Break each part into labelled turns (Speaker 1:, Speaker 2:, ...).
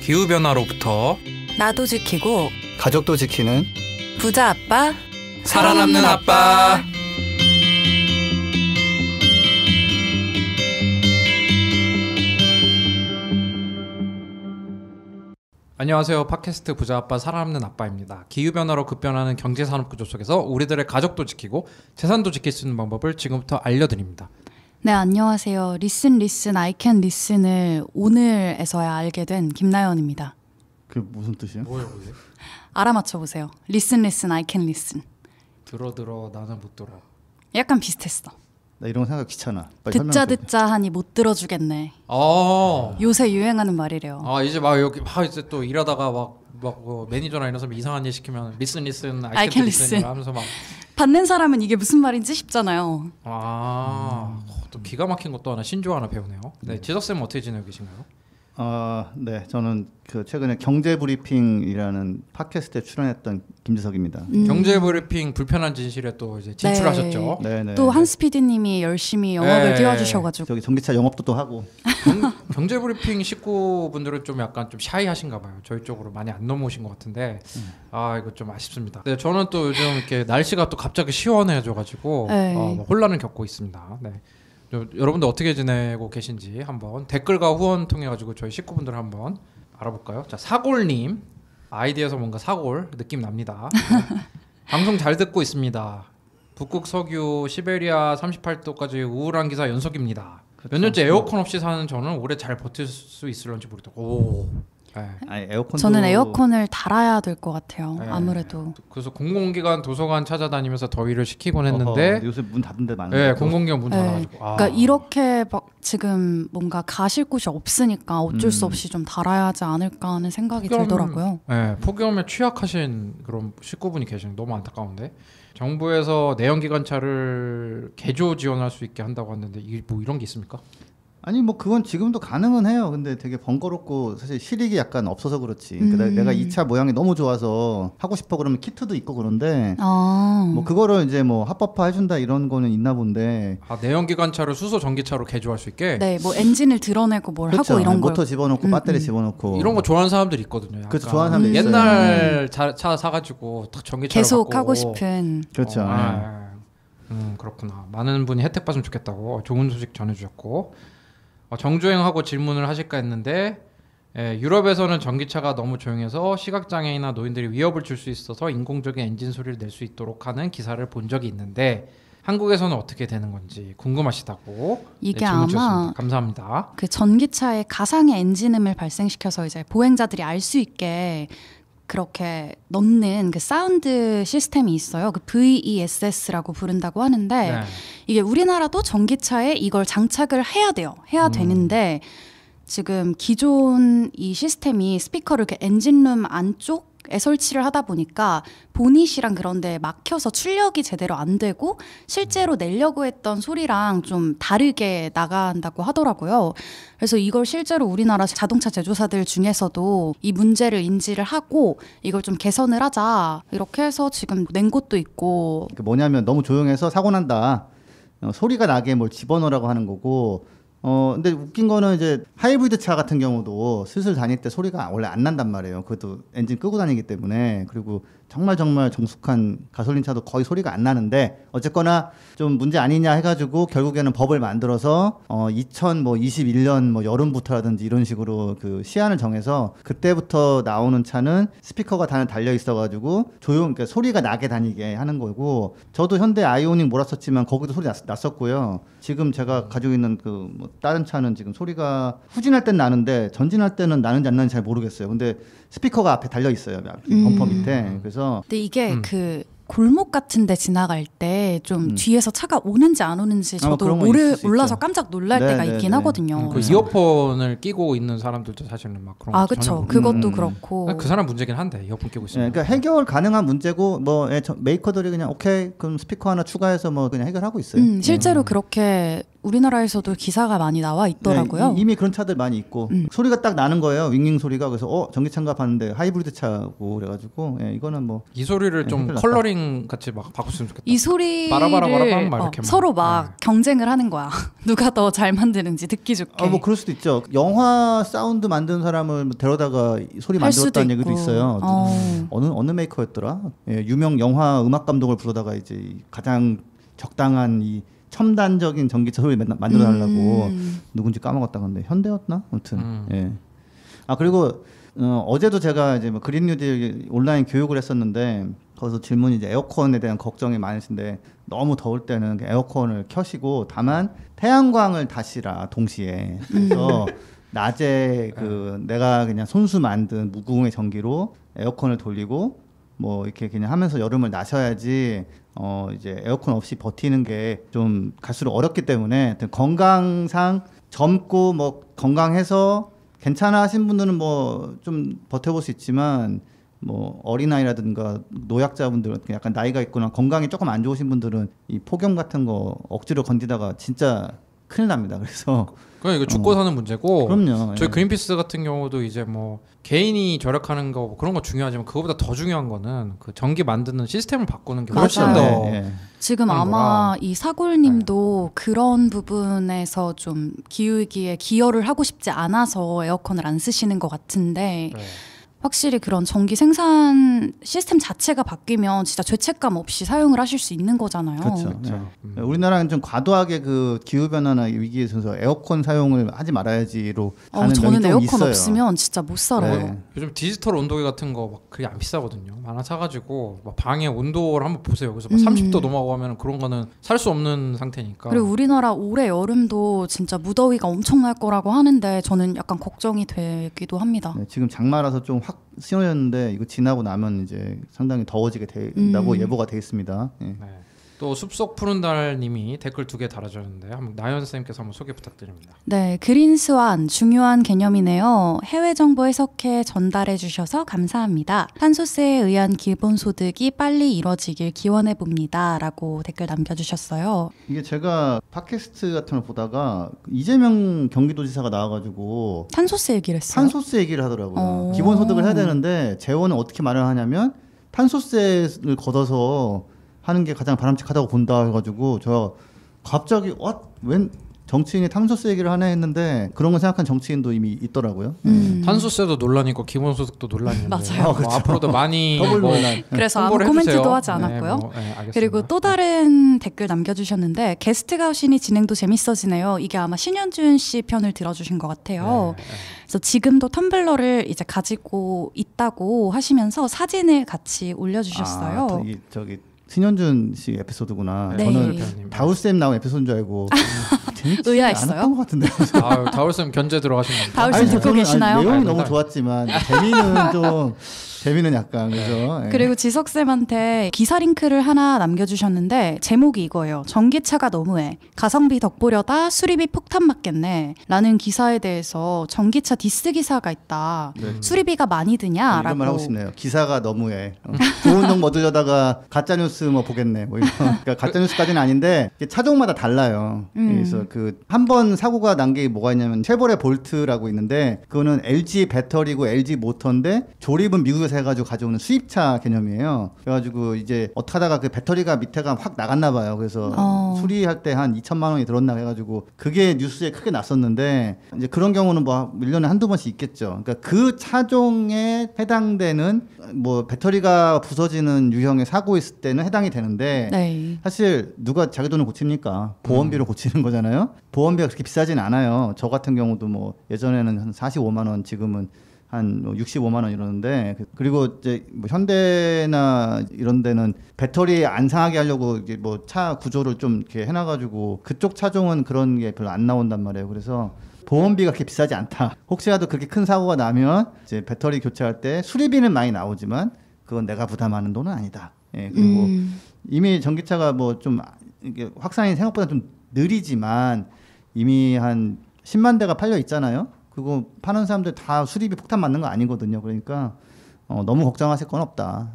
Speaker 1: 기후변화로부터
Speaker 2: 나도 지키고
Speaker 3: 가족도 지키는
Speaker 2: 부자 아빠
Speaker 1: 살아남는 아빠. 안녕하세요. 팟캐스트 부자 아빠 살아남는 아빠입니다. 기후변화로 급변하는 경제산업구조 속에서 우리들의 가족도 지키고 재산도 지킬 수 있는 방법을 지금부터 알려드립니다.
Speaker 2: 네, 안녕하세요. 리슨 I can listen을 오늘에서야 알게 된 김나연입니다.
Speaker 3: 그게 무슨 뜻이야?
Speaker 1: 뭐예요 그게?
Speaker 2: 알아맞혀보세요. 리슨 I can listen.
Speaker 1: 들어 나는 못 들어.
Speaker 2: 약간 비슷했어.
Speaker 3: 나 이런 거 생각 귀찮아. 빨리
Speaker 2: 듣자 하니 못 들어주겠네. 요새 유행하는 말이래요.
Speaker 1: 이제 막 여기 이제 또 일하다가 뭐 매니저나 이런 사람 이상한 일 시키면 리슨
Speaker 2: I can listen
Speaker 1: 하면서 막
Speaker 2: 받는 사람은 이게 무슨 말인지 싶잖아요.
Speaker 1: 또 기가 막힌 것도 하나 신조어 하나 배우네요. 네, 지석쌤은 어떻게 지내고 계신가요?
Speaker 3: 네, 저는 그 최근에 경제브리핑이라는 팟캐스트에 출연했던 김지석입니다.
Speaker 1: 경제브리핑 불편한 진실에 또 이제 진출하셨죠.
Speaker 3: 네.
Speaker 2: 또 한스 PD님이 열심히 영업을 띄워주셔가지고
Speaker 3: 저기 전기차 영업도 또 하고.
Speaker 1: 경제브리핑 식구분들은 좀 약간 좀 샤이하신가 봐요. 저희 쪽으로 많이 안 넘어오신 것 같은데 이거 좀 아쉽습니다. 네, 저는 또 요즘 이렇게 날씨가 또 갑자기 시원해져가지고 혼란을 겪고 있습니다. 네. 여러분들 어떻게 지내고 계신지 한번 댓글과 후원 통해 가지고 저희 식구분들 한번 알아볼까요? 자, 사골님 아이디에서 뭔가 사골 느낌 납니다. 방송 잘 듣고 있습니다. 북극 석유 시베리아 38도까지 우울한 기사 연속입니다. 그렇죠. 몇 년째 에어컨 없이 사는 저는 오래 잘 버틸 수 있을런지 모르겠고.
Speaker 3: 아니, 에어컨도...
Speaker 2: 저는 에어컨을 달아야 될 것 같아요. 아무래도.
Speaker 1: 그래서 공공기관 도서관 찾아다니면서 더위를 식히곤 했는데
Speaker 3: 요새 문 닫은 데 많아요.
Speaker 1: 네, 공공기관 문 닫아가지고.
Speaker 2: 그러니까 이렇게 막 지금 뭔가 가실 곳이 없으니까 어쩔 수 없이 좀 달아야 하지 않을까 하는 생각이 들더라고요.
Speaker 1: 네, 폭염에 취약하신 그런 식구분이 계시는 너무 안타까운데 정부에서 내연기관차를 개조 지원할 수 있게 한다고 하는데 뭐 이런 게 있습니까?
Speaker 3: 아니 뭐 그건 지금도 가능은 해요. 근데 되게 번거롭고 사실 실익이 약간 없어서 그렇지. 그러니까 내가 이 차 모양이 너무 좋아서 하고 싶어 그러면 키트도 있고 그런데 뭐 그거를 이제 뭐 합법화 해준다 이런 거는 있나 본데.
Speaker 1: 내연기관차를 수소 전기차로 개조할 수 있게.
Speaker 2: 네, 뭐 엔진을 드러내고 뭘
Speaker 3: 그렇죠.
Speaker 2: 하고 이런 거.
Speaker 3: 모터 집어넣고 배터리 집어넣고.
Speaker 1: 이런 거 좋아하는 사람들이 있거든요.
Speaker 3: 그렇죠. 좋아하는 사람들 있어요.
Speaker 1: 옛날 차 사가지고 딱 전기차로
Speaker 2: 계속
Speaker 1: 바꾸고.
Speaker 2: 하고 싶은.
Speaker 3: 그렇죠.
Speaker 1: 그렇구나. 많은 분이 혜택 받으면 좋겠다고 좋은 소식 전해주셨고. 정주행하고 질문을 하실까 했는데 유럽에서는 전기차가 너무 조용해서 시각장애인이나 노인들이 위협을 줄 수 있어서 인공적인 엔진 소리를 낼 수 있도록 하는 기사를 본 적이 있는데 한국에서는 어떻게 되는 건지 궁금하시다고
Speaker 2: 이게
Speaker 1: 질문
Speaker 2: 아마
Speaker 1: 주셨습니다. 감사합니다.
Speaker 2: 그 전기차에 가상의 엔진음을 발생시켜서 이제 보행자들이 알 수 있게 그렇게 넣는 그 사운드 시스템이 있어요. 그 VESS라고 부른다고 하는데 이게 우리나라도 전기차에 이걸 장착을 해야 돼요. 해야 되는데 지금 기존 이 시스템이 스피커를 이렇게 엔진룸 안쪽에 설치를 하다 보니까 보닛이랑 그런 데 막혀서 출력이 제대로 안 되고 실제로 내려고 했던 소리랑 좀 다르게 나간다고 하더라고요. 그래서 이걸 실제로 우리나라 자동차 제조사들 중에서도 이 문제를 인지를 하고 이걸 좀 개선을 하자 이렇게 해서 지금 낸 곳도 있고.
Speaker 3: 뭐냐면 너무 조용해서 사고 난다. 소리가 나게 뭘 집어넣으라고 하는 거고. 근데 웃긴 거는 이제 하이브리드 차 같은 경우도 슬슬 다닐 때 소리가 원래 안 난단 말이에요. 그것도 엔진 끄고 다니기 때문에. 그리고 정말 정숙한 가솔린 차도 거의 소리가 안 나는데 어쨌거나 좀 문제 아니냐 해가지고 결국에는 법을 만들어서 2021년 뭐 여름부터라든지 이런 식으로 그 시한을 정해서 그때부터 나오는 차는 스피커가 달려 있어가지고 그러니까 소리가 나게 다니게 하는 거고. 저도 현대 아이오닉 몰았었지만 거기도 소리 났었고요. 지금 제가 가지고 있는 그 뭐 다른 차는 지금 소리가 후진할 땐 나는데 전진할 때는 나는지 안 나는지 잘 모르겠어요. 근데 스피커가 앞에 달려 있어요. 범퍼 밑에. 그래서
Speaker 2: 근데 이게 그 골목 같은 데 지나갈 때 좀 뒤에서 차가 오는지 안 오는지 저도 몰라서 깜짝 놀랄 때가 있긴 하거든요.
Speaker 1: 그 이어폰을 끼고 있는 사람들도 사실은 막 그런 거
Speaker 2: 그렇죠. 그것도 그렇고.
Speaker 1: 그 사람 문제긴 한데 이어폰 끼고 있으면.
Speaker 3: 그러니까 해결 가능한 문제고 뭐 메이커들이 그냥 오케이 그럼 스피커 하나 추가해서 뭐 그냥 해결하고 있어요.
Speaker 2: 실제로 그렇게 우리나라에서도 기사가 많이 나와 있더라고요.
Speaker 3: 네, 이미 그런 차들 많이 있고 소리가 딱 나는 거예요. 윙윙 소리가. 그래서 전기차인가 봤는데 하이브리드 차고 그래가지고 이거는 뭐
Speaker 1: 이 소리를 좀 컬러링 같이 막 바꿨으면 좋겠다.
Speaker 2: 이 소리를
Speaker 1: 바라바라바라방 막 이렇게
Speaker 2: 서로 막 경쟁을 하는 거야. 누가 더 잘 만드는지 듣기 좋게.
Speaker 3: 뭐 그럴 수도 있죠. 영화 사운드 만드는 사람을 데려다가 소리 만들었다는 얘기도 있어요. 어느 메이커였더라? 유명 영화 음악 감독을 부르다가 이제 가장 적당한 이 첨단적인 전기차 소리 만들어 달라고 누군지 까먹었다 근데 현대였나? 아무튼 예. 그리고 어제도 제가 이제 뭐 그린 뉴딜 온라인 교육을 했었는데 거기서 질문이 이제 에어컨에 대한 걱정이 많으신데 너무 더울 때는 에어컨을 켜시고 다만 태양광을 다시라 동시에. 그래서 낮에 내가 그냥 손수 만든 무궁의 전기로 에어컨을 돌리고 뭐 이렇게 그냥 하면서 여름을 나셔야지 이제 에어컨 없이 버티는 게 좀 갈수록 어렵기 때문에 건강상 젊고 뭐 건강해서 괜찮아 하신 분들은 뭐 좀 버텨볼 수 있지만 뭐 어린아이라든가 노약자분들 약간 나이가 있거나 건강이 조금 안 좋으신 분들은 이 폭염 같은 거 억지로 건디다가 진짜 큰일 납니다. 그래서
Speaker 1: 이거 죽고 사는 문제고.
Speaker 3: 그럼요.
Speaker 1: 저희 그린피스 같은 경우도 이제 뭐 개인이 절약하는 거 그런 거 중요하지만 그거보다 더 중요한 거는 그 전기 만드는 시스템을 바꾸는 게 훨씬 더.
Speaker 2: 지금 아마 이 사골님도 그런 부분에서 좀 기울기에 기여를 하고 싶지 않아서 에어컨을 안 쓰시는 것 같은데. 확실히 그런 전기 생산 시스템 자체가 바뀌면 진짜 죄책감 없이 사용을 하실 수 있는 거잖아요.
Speaker 3: 그렇죠. 우리나라는 좀 과도하게 그 기후 변화나 위기에 있어서 에어컨 사용을 하지 말아야지로 가는
Speaker 2: 저는
Speaker 3: 좀
Speaker 2: 에어컨
Speaker 3: 있어요.
Speaker 2: 없으면 진짜 못 살아요.
Speaker 1: 요즘 디지털 온도계 같은 거 막 그게 안 비싸거든요. 하나 사가지고 막 방의 온도를 한번 보세요. 그래서 막 30도 넘어가고 하면 그런 거는 살 수 없는 상태니까.
Speaker 2: 그리고 우리나라 올해 여름도 진짜 무더위가 엄청날 거라고 하는데 저는 약간 걱정이 되기도 합니다.
Speaker 3: 지금 장마라서 좀 확 신어졌는데 이거 지나고 나면 이제 상당히 더워지게 된다고 예보가 돼 있습니다.
Speaker 1: 또 숲속 푸른 달님이 댓글 2개 달아주셨는데 한번 나연 쌤께서 한번 소개 부탁드립니다.
Speaker 2: 네, 그린스완 중요한 개념이네요. 해외 정보 해석해 전달해 주셔서 감사합니다. 탄소세에 의한 기본소득이 빨리 이뤄지길 기원해 봅니다.라고 댓글 남겨주셨어요.
Speaker 3: 이게 제가 팟캐스트 같은 걸 보다가 이재명 경기도지사가 나와가지고
Speaker 2: 탄소세 얘기를 했어요.
Speaker 3: 탄소세 얘기를 하더라고요. 기본소득을 해야 되는데 재원은 어떻게 마련하냐면 탄소세를 걷어서 하는 게 가장 바람직하다고 본다 해가지고 저 갑자기 웬 정치인이 탄소세 얘기를 하네 했는데 그런 거 생각한 정치인도 이미 있더라고요.
Speaker 1: 탄소세도 논란이 있고 기본소득도 논란이 있는데
Speaker 2: 맞아요.
Speaker 1: 그렇죠. 앞으로도 많이
Speaker 3: 더블 논란.
Speaker 2: 그래서 아무 코멘트도 하지 않았고요. 그리고 또 다른 댓글 남겨주셨는데 게스트가우신이 진행도 재밌어지네요. 이게 아마 신현준 씨 편을 들어주신 것 같아요. 그래서 지금도 텀블러를 이제 가지고 있다고 하시면서 사진을 같이 올려주셨어요.
Speaker 3: 저기 신현준 씨 에피소드구나.
Speaker 2: 네.
Speaker 3: 저는 다울쌤 나온 에피소드인 줄 알고 재밌지
Speaker 2: 의아했어요?
Speaker 3: 않았던 것 같은데.
Speaker 1: 다울쌤 견제 들어가신 겁니다.
Speaker 2: 다울쌤 듣고 계시나요?
Speaker 3: 내용이 너무 좋았지만 재미는 약간 그래서.
Speaker 2: 그리고 지석쌤한테 기사 링크를 하나 남겨주셨는데 제목이 이거예요. 전기차가 너무해. 가성비 덕보려다 수리비 폭탄 맞겠네. 라는 기사에 대해서 전기차 디스 기사가 있다. 수리비가 많이 드냐?
Speaker 3: 이런 말 하고 싶네요. 기사가 너무해. 좋은 정보 얻으려다가 가짜뉴스 뭐 보겠네. 뭐 이런. 그러니까 가짜뉴스까지는 아닌데 차종마다 달라요. 그래서 그 한 번 사고가 난 게 뭐가 있냐면 쉐보레 볼트라고 있는데 그거는 LG 배터리고 LG 모터인데 조립은 미국에서 해가지고 가져오는 수입차 개념이에요. 그래가지고 이제 어떻게 하다가 그 배터리가 밑에가 확 나갔나 봐요. 그래서 수리할 때 한 2천만 원이 들었나 해가지고 그게 뉴스에 크게 났었는데 이제 그런 경우는 뭐 1년에 한두 번씩 있겠죠. 그러니까 그 차종에 해당되는 뭐 배터리가 부서지는 유형의 사고 있을 때는 해당이 되는데 사실 누가 자기 돈을 고칩니까? 보험비로 고치는 거잖아요. 보험비가 그렇게 비싸진 않아요. 저 같은 경우도 뭐 예전에는 한 45만 원, 지금은 한 65만 원 이러는데 그리고 이제 뭐 현대나 이런 데는 배터리 안 상하게 하려고 이제 뭐 차 구조를 좀 이렇게 해놔가지고 그쪽 차종은 그런 게 별로 안 나온단 말이에요. 그래서 보험비가 그렇게 비싸지 않다. 혹시라도 그렇게 큰 사고가 나면 이제 배터리 교체할 때 수리비는 많이 나오지만 그건 내가 부담하는 돈은 아니다. 그리고 이미 전기차가 뭐 좀 이게 확산이 생각보다 좀 느리지만 이미 한 10만 대가 팔려 있잖아요. 그거 파는 사람들 다 수리비 폭탄 맞는 거 아니거든요. 그러니까 너무 걱정하실 건 없다.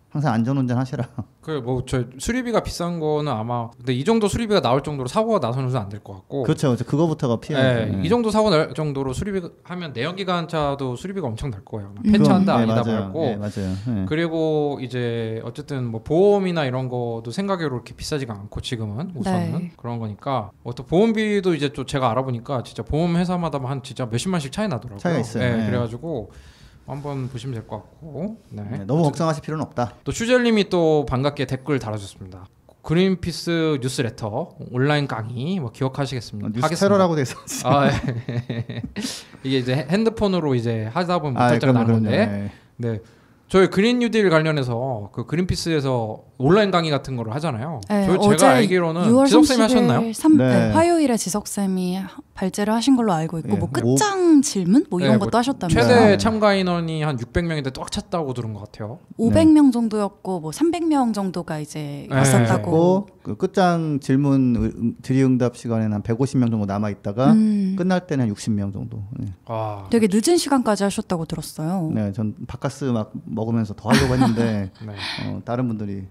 Speaker 3: 항상 안전운전 하시라.
Speaker 1: 그 뭐 저 수리비가 비싼 거는 아마 근데 이 정도 수리비가 나올 정도로 사고가 나서는 안 될 것 같고.
Speaker 3: 그렇죠. 그거부터가 피해야죠.
Speaker 1: 네, 이 정도 사고 날 정도로 수리비 하면 내연기관차도 수리비가 엄청 날 거예요. 폐차 한다 아니다 말고.
Speaker 3: 네, 맞아요. 네.
Speaker 1: 그리고 이제 어쨌든 뭐 보험이나 이런 것도 생각외로 이렇게 비싸지가 않고 지금은 우선은
Speaker 2: 네.
Speaker 1: 그런 거니까 또 보험비도 이제 또 제가 알아보니까 진짜 보험 회사마다 한 진짜 몇십만씩 차이 나더라고요.
Speaker 3: 차이가 있어요.
Speaker 1: 네,
Speaker 3: 네.
Speaker 1: 그래가지고 한번 보시면 될 것 같고. 네.
Speaker 3: 네, 너무 걱정하실 필요는 없다.
Speaker 1: 또 슈젤님이 또 반갑게 댓글 달아줬습니다. 그린피스 뉴스레터 온라인 강의 뭐 기억하시겠습니까?
Speaker 3: 뉴스 테러라고 돼 있어.
Speaker 1: 아, 예. 이게 이제 핸드폰으로 이제 하다 보면 못할 때가 나는 건데. 네. 저희 그린 뉴딜 관련해서 그 그린피스에서 온라인 강의 같은 거를 하잖아요.
Speaker 2: 네,
Speaker 1: 제가 알기로는 지석쌤이 하셨나요?
Speaker 2: 네, 화요일에 지석쌤이 발제를 하신 걸로 알고 있고 뭐 끝장 질문 뭐 이런 것도 하셨다면서요.
Speaker 1: 최대 참가 인원이 한 600명인데 꽉 찼다고 들은 것 같아요.
Speaker 2: 500명 정도였고 뭐 300명 정도가 이제 있었다고.
Speaker 3: 그 끝장 질문 질의응답 시간에는 한 150명 정도 남아 있다가 끝날 때는 한 60명 정도. 네.
Speaker 2: 되게 늦은 시간까지 하셨다고 들었어요.
Speaker 3: 네, 전 바카스 막 먹으면서 더 하려고 했는데
Speaker 1: 네.
Speaker 3: 다른 분들이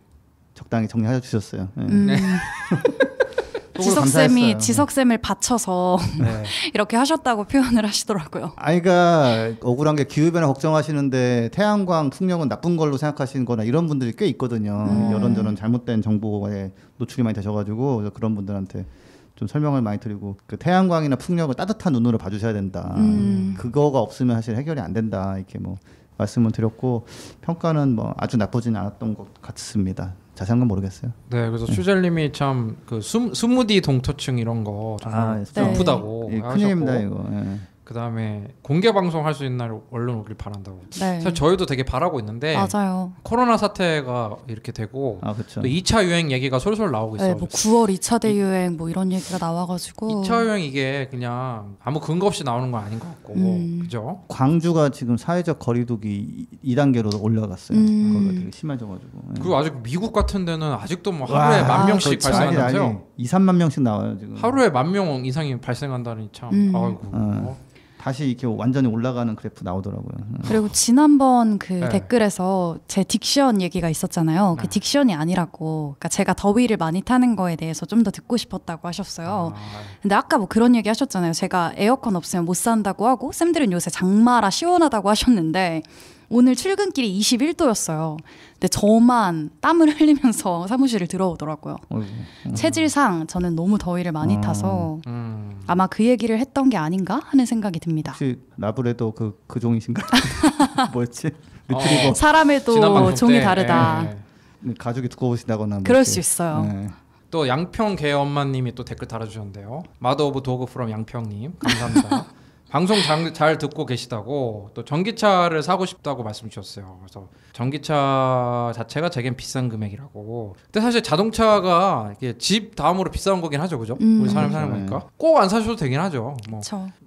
Speaker 3: 적당히 정리해 주셨어요. 네.
Speaker 2: 지석쌤이 지석쌤을 바쳐서
Speaker 1: 네.
Speaker 2: 이렇게 하셨다고 표현을 하시더라고요.
Speaker 3: 아이가 억울한 게 기후변화 걱정하시는데 태양광 풍력은 나쁜 걸로 생각하시는 거나 이런 분들이 꽤 있거든요. 이런저런 잘못된 정보에 노출이 많이 되셔가지고 그런 분들한테 좀 설명을 많이 드리고 그 태양광이나 풍력을 따뜻한 눈으로 봐주셔야 된다. 그거가 없으면 사실 해결이 안 된다. 이렇게 뭐 말씀을 드렸고 평가는 뭐 아주 나쁘진 않았던 것 같습니다. 자세한 건 모르겠어요.
Speaker 1: 네, 그래서 슈젤님이 참 그 스무디 동토층 이런 거 정말 슬프다고
Speaker 3: 큰일입니다 이거.
Speaker 1: 그 다음에 공개 방송 할 수 있는 날 얼른 오길 바란다고.
Speaker 2: 네.
Speaker 1: 사실 저희도 되게 바라고 있는데
Speaker 2: 맞아요.
Speaker 1: 코로나 사태가 이렇게 되고
Speaker 3: 그렇죠.
Speaker 1: 또 2차 유행 얘기가 솔솔 나오고 있어요.
Speaker 2: 네, 뭐 9월 2차 대유행 뭐 이런 얘기가 나와가지고
Speaker 1: 2차 유행 이게 그냥 아무 근거 없이 나오는 건 아닌 것 같고 그죠?
Speaker 3: 광주가 지금 사회적 거리두기 2단계로 올라갔어요. 거기가 되게 심해져가지고.
Speaker 1: 그리고 아직 미국 같은 데는 아직도 뭐 하루에 10,000명씩 발생한다면서요?
Speaker 3: 2-3만 명씩 나와요 지금.
Speaker 1: 하루에 10,000명 이상이 발생한다니 참 아이고.
Speaker 3: 다시 이렇게 완전히 올라가는 그래프 나오더라고요.
Speaker 2: 그리고 지난번 그 댓글에서 제 딕션 얘기가 있었잖아요. 그 딕션이 아니라고. 그러니까 제가 더위를 많이 타는 거에 대해서 좀 더 듣고 싶었다고 하셨어요. 근데 아까 뭐 그런 얘기 하셨잖아요. 제가 에어컨 없으면 못 산다고 하고 쌤들은 요새 장마라 시원하다고 하셨는데 오늘 출근길이 21도였어요. 근데 저만 땀을 흘리면서 사무실을 들어오더라고요. 체질상 저는 너무 더위를 많이 타서 아마 그 얘기를 했던 게 아닌가 하는 생각이 듭니다.
Speaker 3: 혹시 라브레도 그 종이신가요? 뭐였지? 리트리버.
Speaker 2: 사람에도 종이 다르다.
Speaker 3: 가죽이 두꺼우시다거나
Speaker 2: 그럴 수 있어요.
Speaker 1: 또 양평 개 엄마님이 또 댓글 달아주셨는데요. 마더 오브 도그 프롬 양평님 감사합니다. 방송 잘 듣고 계시다고 또 전기차를 사고 싶다고 말씀 주셨어요. 그래서 전기차 자체가 제겐 비싼 금액이라고. 근데 사실 자동차가 이게 집 다음으로 비싼 거긴 하죠, 그죠? 우리 사람 사는 거니까 꼭 안 사셔도 되긴 하죠. 뭐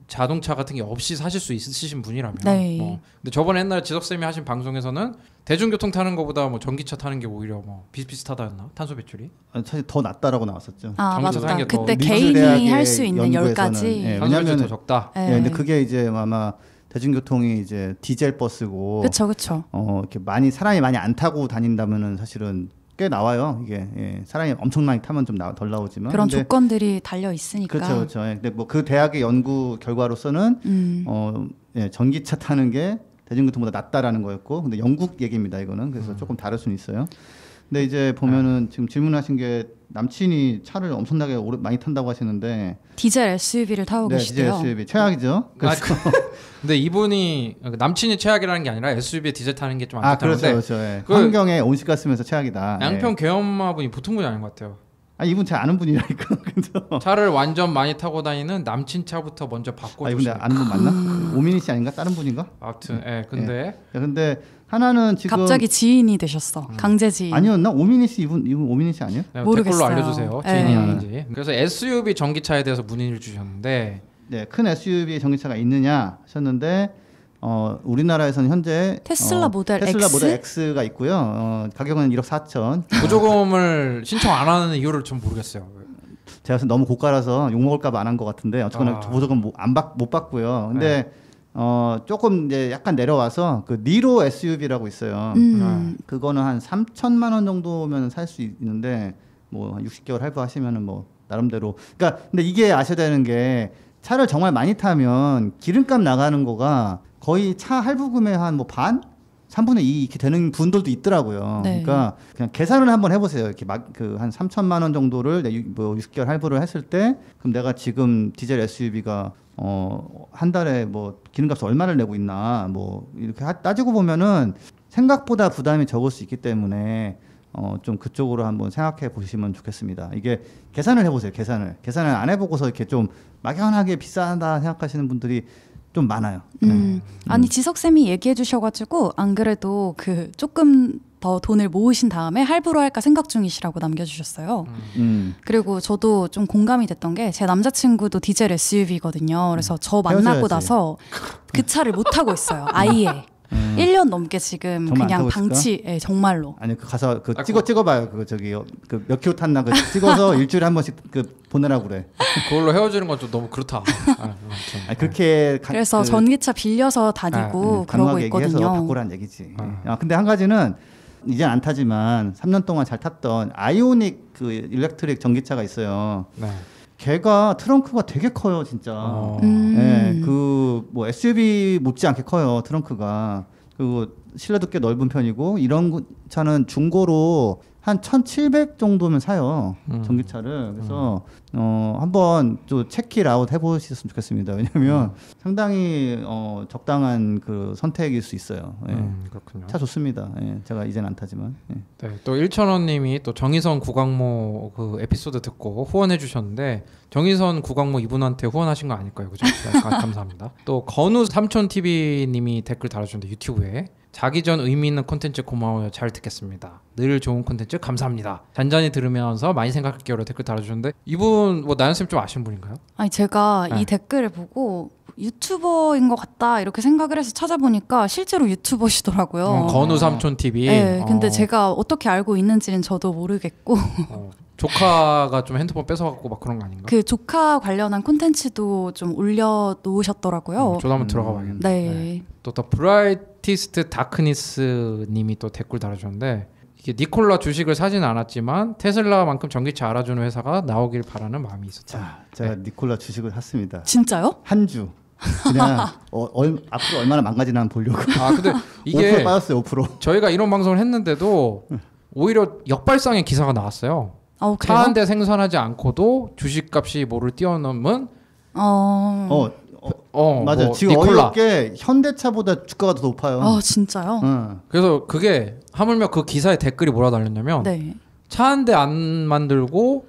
Speaker 1: 자동차 같은 게 없이 사실 수 있으신 분이라면. 뭐. 근데 저번에 옛날 지석쌤이 하신 방송에서는 대중교통 타는 것보다 뭐 전기차 타는 게 오히려 뭐 비슷비슷하다였나? 탄소 배출이?
Speaker 3: 사실 더 낫다라고 나왔었죠.
Speaker 2: 맞다. 그때 개인이 할 수 있는 10가지.
Speaker 1: 탄소 배출이 더 적다.
Speaker 3: 근데 그게 이제 아마 대중교통이 이제 디젤 버스고.
Speaker 2: 그렇죠.
Speaker 3: 이렇게 사람이 많이 안 타고 다닌다면은 사실은 꽤 나와요. 이게 사람이 엄청 많이 타면 좀 덜 나오지만
Speaker 2: 그런 조건들이 달려 있으니까.
Speaker 3: 그렇죠. 근데 뭐 그 대학의 연구 결과로서는 전기차 타는 게 대중교통보다 낫다라는 거였고, 근데 영국 얘기입니다 이거는. 그래서 조금 다를 수는 있어요. 근데 이제 보면은 지금 질문하신 게 남친이 차를 엄청나게 많이 탄다고 하시는데
Speaker 2: 디젤 SUV를 타고 계시대요.
Speaker 3: 디젤 SUV 최악이죠. 그래서
Speaker 1: 근데 이분이 남친이 최악이라는 게 아니라 SUV에 디젤 타는 게 좀 안 좋다는데
Speaker 3: 그렇죠. 환경에 온실가 쓰면서 최악이다.
Speaker 1: 양평 개엄마분이 보통 분이 아닌 것 같아요.
Speaker 3: 이분 제 아는 분이라니까.
Speaker 1: 차를 완전 많이 타고 다니는 남친 차부터 먼저 바꿔주시니까.
Speaker 3: 이분 아는 분 맞나? 오민희 씨 아닌가? 다른 분인가?
Speaker 1: 아무튼 근데
Speaker 3: 하나는 지금
Speaker 2: 갑자기 지인이 되셨어. 강제 지인.
Speaker 3: 아니었나? 오민희 씨 이분 오민희 씨 아니에요?
Speaker 2: 모르겠어요.
Speaker 1: 댓글로 알려주세요. 지인이 아닌지. 그래서 SUV 전기차에 대해서 문의를 주셨는데
Speaker 3: 큰 SUV 전기차가 있느냐 하셨는데 우리나라에서는 현재
Speaker 2: 테슬라 모델
Speaker 3: X가 있고요. 가격은 1억 4천.
Speaker 1: 보조금을 신청 안 하는 이유를 좀 모르겠어요.
Speaker 3: 제가 너무 고가라서 욕 먹을까 봐 안 한 것 같은데 어쨌거나 보조금 못 받고요. 근데 조금 이제 약간 내려와서 그 니로 SUV라고 있어요. 그거는 한 3천만 원 정도면 살 수 있는데 뭐 한 60개월 할부하시면은 뭐 나름대로. 그러니까 근데 이게 아셔야 되는 게 차를 정말 많이 타면 기름값 나가는 거가 거의 차 할부금의 한 뭐 반? 3분의 2 이렇게 되는 분들도 있더라고요. 네. 그러니까 그냥 계산을 한번 해보세요. 이렇게 막 그 한 3천만 원 정도를 뭐 60개월 할부를 했을 때 그럼 내가 지금 디젤 SUV가 한 달에 뭐 기름값을 얼마를 내고 있나 뭐 이렇게 따지고 보면은 생각보다 부담이 적을 수 있기 때문에 좀 그쪽으로 한번 생각해 보시면 좋겠습니다. 이게 계산을 해보세요. 계산을 안 해보고서 이렇게 좀 막연하게 비싸다 생각하시는 분들이 좀 많아요.
Speaker 2: 아니 지석쌤이 얘기해 주셔가지고 안 그래도 그 조금 더 돈을 모으신 다음에 할부로 할까 생각 중이시라고 남겨주셨어요. 그리고 저도 좀 공감이 됐던 게 제 남자친구도 디젤 SUV거든요. 그래서 저 만나고 나서 그 차를 못 타고 있어요. 아예. 1년 넘게 지금 그냥 방치. 예, 정말로.
Speaker 3: 아니 그 가서 그 찍어봐요. 그 저기 그 몇 킬로 탔나 그 찍어서 일주일에 한 번씩 그 보내라고 그래.
Speaker 1: 그걸로 헤어지는 건 좀 너무 그렇다.
Speaker 3: 그렇게
Speaker 2: 그래서 전기차 빌려서 다니고 그러고 있거든요.
Speaker 3: 얘기해서 바꾸란 얘기지. 근데 한 가지는 이제 안 타지만 3년 동안 잘 탔던 아이오닉 그 일렉트릭 전기차가 있어요. 네. 걔가 트렁크가 되게 커요, 진짜. 네, 그 뭐 SUV 못지않게 커요, 트렁크가. 그리고 실내도 꽤 넓은 편이고 이런 차는 중고로 한 1,700 정도면 사요. 전기차를. 그래서 한번 또 체크 아웃 해보셨으면 좋겠습니다. 왜냐하면 상당히 적당한 그 선택일 수 있어요. 예.
Speaker 1: 그렇군요.
Speaker 3: 차 좋습니다. 예. 제가 이제는 안 타지만. 예.
Speaker 1: 네, 또 1,000원님이 또 정의선 구광모 그 에피소드 듣고 후원해 주셨는데 정의선 구광모 이분한테 후원하신 거 아닐까요? 그죠? 감사합니다. 또 건우 삼촌TV님이 댓글 달아주셨는데 유튜브에 자기 전 의미 있는 콘텐츠 고마워요. 잘 듣겠습니다. 늘 좋은 콘텐츠 감사합니다. 잔잔히 들으면서 많이 생각할게요로 댓글 달아주셨는데 이분 뭐 나연쌤 좀 아시는 분인가요?
Speaker 2: 아니 제가 이 댓글을 보고 유튜버인 것 같다 이렇게 생각을 해서 찾아보니까 실제로 유튜버시더라고요.
Speaker 1: 건우 삼촌TV.
Speaker 2: 네, 근데 제가 어떻게 알고 있는지는 저도 모르겠고
Speaker 1: 조카가 좀 핸드폰 뺏어갖고 막 그런 거 아닌가?
Speaker 2: 그 조카 관련한 콘텐츠도 좀 올려놓으셨더라고요.
Speaker 1: 저도 한번 들어가 봐야겠네.
Speaker 2: 네.
Speaker 1: 또 더 브라이티스트 다크니스 님이 또 댓글 달아주셨는데 이게 니콜라 주식을 사진 않았지만 테슬라만큼 전기차 알아주는 회사가 나오길 바라는 마음이 있었다.
Speaker 3: 자, 제가 니콜라 주식을 샀습니다.
Speaker 2: 진짜요?
Speaker 3: 한 주. 그냥 앞으로 얼마나 망가지나 한번 보려고.
Speaker 1: 근데 이게
Speaker 3: 5% 빠졌어요. 5%.
Speaker 1: 저희가 이런 방송을 했는데도 오히려 역발상의 기사가 나왔어요. 차 한 대 생산하지 않고도 주식값이 뭐를 뛰어넘은
Speaker 3: 맞아요.
Speaker 1: 뭐
Speaker 3: 지금
Speaker 1: 니콜라.
Speaker 3: 어이없게 현대차보다 주가가 더 높아요.
Speaker 2: 진짜요?
Speaker 1: 그래서 그게 하물며 그 기사에 댓글이 뭐라 달렸냐면 차 한 대 안 만들고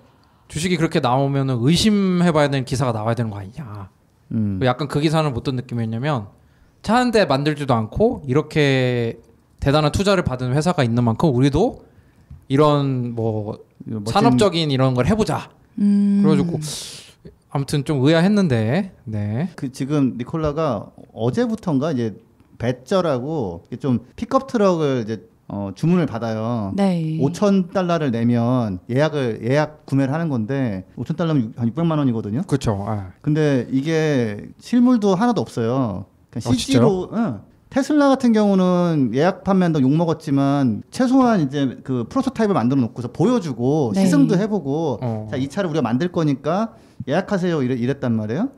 Speaker 1: 주식이 그렇게 나오면 의심해봐야 되는 기사가 나와야 되는 거 아니냐. 약간 그 기사는 어떤 느낌이었냐면 차 한 대 만들지도 않고 이렇게 대단한 투자를 받은 회사가 있는 만큼 우리도 이런 뭐 산업적인 이런 걸 해보자. 그래가지고 아무튼 좀 의아했는데, 네.
Speaker 3: 그 지금 니콜라가 어제부터인가 이제 배저라고 좀 픽업 트럭을 이제 주문을 받아요.
Speaker 2: 네.
Speaker 3: $5,000를 내면 예약 구매를 하는 건데 $5,000면 한 600만 원이거든요.
Speaker 1: 그렇죠.
Speaker 3: 근데 이게 실물도 하나도 없어요. 그냥 CG로. 테슬라 같은 경우는 예약 판매한다고 욕 먹었지만 최소한 이제 그 프로토타입을 만들어 놓고서 보여주고 시승도 해보고 자, 이 차를 우리가 만들 거니까 예약하세요 이랬단 말이에요.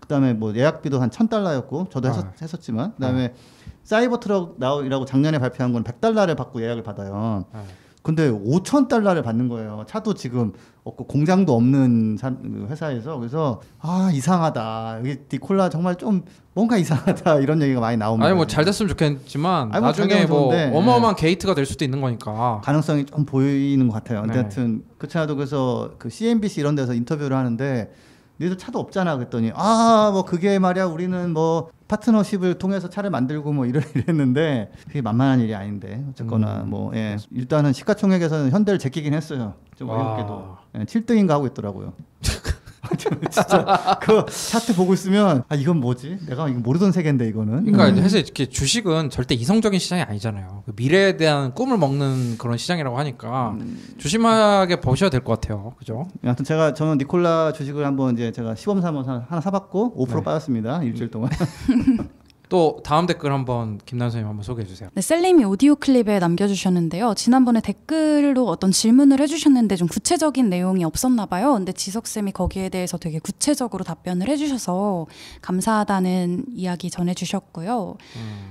Speaker 3: 그다음에 뭐 예약비도 한 $1,000였고 저도 했었지만 그다음에 사이버 트럭 나오라고 작년에 발표한 건 $100를 받고 예약을 받아요. 근데 $5,000를 받는 거예요. 차도 지금 없고 공장도 없는 회사에서. 그래서 이상하다. 여기 니콜라 정말 좀 뭔가 이상하다 이런 얘기가 많이 나옵니다.
Speaker 1: 아니 뭐 잘 됐으면 좋겠지만 나중에 뭐 어마어마한 게이트가 될 수도 있는 거니까
Speaker 3: 가능성이 좀 보이는 것 같아요. 근데 하여튼 그렇잖아도 그래서 그 CNBC 이런 데서 인터뷰를 하는데 니들 차도 없잖아 그랬더니 뭐 그게 말이야 우리는 뭐 파트너십을 통해서 차를 만들고 뭐 이랬는데 그게 만만한 일이 아닌데 어쨌거나 뭐 일단은 시가총액에서는 현대를 제끼긴 했어요. 좀 어이없게도 7등인가 하고 있더라고요. 진짜 그 차트 보고 있으면 이건 뭐지? 내가 이거 모르던 세계인데 이거는.
Speaker 1: 그러니까 사실 이렇게 주식은 절대 이성적인 시장이 아니잖아요. 그 미래에 대한 꿈을 먹는 그런 시장이라고 하니까 조심하게 보셔야 될 것 같아요. 그죠?
Speaker 3: 하여튼 저는 니콜라 주식을 한번 이제 제가 시범 삼아서 하나 사봤고 5% 빠졌습니다. 일주일 동안.
Speaker 1: 또 다음 댓글 한번 김나연 선생님 한번 소개해 주세요.
Speaker 2: 네, 셀님이 오디오 클립에 남겨주셨는데요. 지난번에 댓글로 어떤 질문을 해주셨는데 좀 구체적인 내용이 없었나 봐요. 근데 지석쌤이 거기에 대해서 되게 구체적으로 답변을 해주셔서 감사하다는 이야기 전해주셨고요.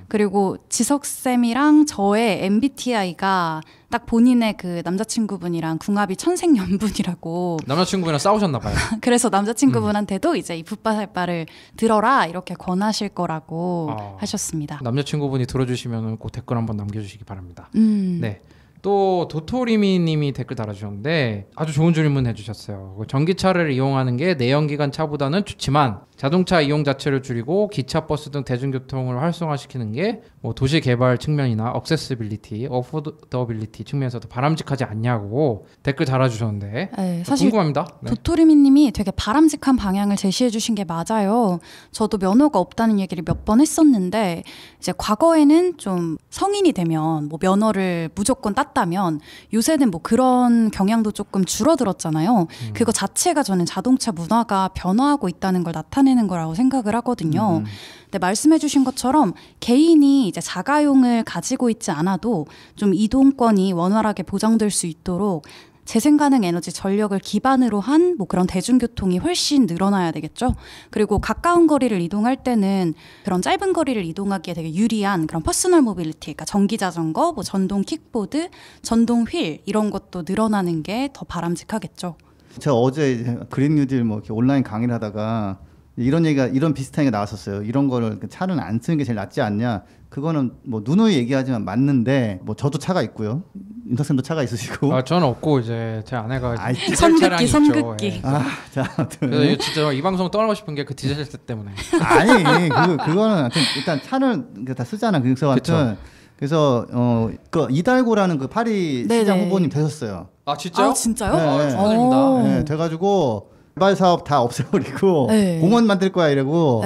Speaker 2: 그리고 지석쌤이랑 저의 MBTI가 딱 본인의 그 남자친구분이랑 궁합이 천생연분이라고.
Speaker 1: 남자친구분이랑 싸우셨나 봐요.
Speaker 2: 그래서 남자친구분한테도 이제 이 붓바살바를 들어라 이렇게 권하실 거라고 하셨습니다.
Speaker 1: 남자친구분이 들어주시면 꼭 댓글 한번 남겨주시기 바랍니다. 네. 또 도토리미님이 댓글 달아주셨는데 아주 좋은 질문 해주셨어요. 전기차를 이용하는 게 내연기관 차보다는 좋지만 자동차 이용 자체를 줄이고 기차, 버스 등 대중교통을 활성화시키는 게 뭐 도시 개발 측면이나 억세시빌리티, 어포더빌리티 측면에서도 바람직하지 않냐고 댓글 달아주셨는데
Speaker 2: 네, 사실
Speaker 1: 궁금합니다. 네.
Speaker 2: 도토리미님이 되게 바람직한 방향을 제시해 주신 게 맞아요. 저도 면허가 없다는 얘기를 몇 번 했었는데 이제 과거에는 좀 성인이 되면 뭐 면허를 무조건 땄다면 요새는 뭐 그런 경향도 조금 줄어들었잖아요. 그거 자체가 저는 자동차 문화가 변화하고 있다는 걸 나타내는 거라고 생각을 하거든요. 근데 말씀해 주신 것처럼 개인이 이제 자가용을 가지고 있지 않아도 좀 이동권이 원활하게 보장될 수 있도록 재생가능 에너지 전력을 기반으로 한 뭐 그런 대중교통이 훨씬 늘어나야 되겠죠. 그리고 가까운 거리를 이동할 때는 그런 짧은 거리를 이동하기에 되게 유리한 그런 퍼스널 모빌리티, 그러니까 전기 자전거, 뭐 전동 킥보드, 전동 휠 이런 것도 늘어나는 게 더 바람직하겠죠.
Speaker 3: 제가 어제 이제 그린 뉴딜 뭐 이렇게 온라인 강의를 하다가 이런 비슷한 게 나왔었어요. 이런 거를 차는 안 쓰는 게 제일 낫지 않냐. 그거는 뭐 누누이 얘기하지만 맞는데 뭐 저도 차가 있고요. 윤석쌤도 차가 있으시고.
Speaker 1: 저는 없고 이제 제 아내가
Speaker 2: 선긋기.
Speaker 3: 자,
Speaker 1: 그래서 이거 진짜 이 방송 떠나고 싶은 게 그 디젤 때문에.
Speaker 3: 아니 그거는 하여튼 일단 차는 다 쓰잖아. 그래서 하여튼 그래서 그 이달고라는 그 파리 시장 후보님 되셨어요.
Speaker 1: 아 진짜요?
Speaker 2: 진짜요?
Speaker 3: 네,
Speaker 1: 축하드립니다.
Speaker 3: 네, 돼가지고 개발 사업 다 없애버리고 공원 만들 거야 이러고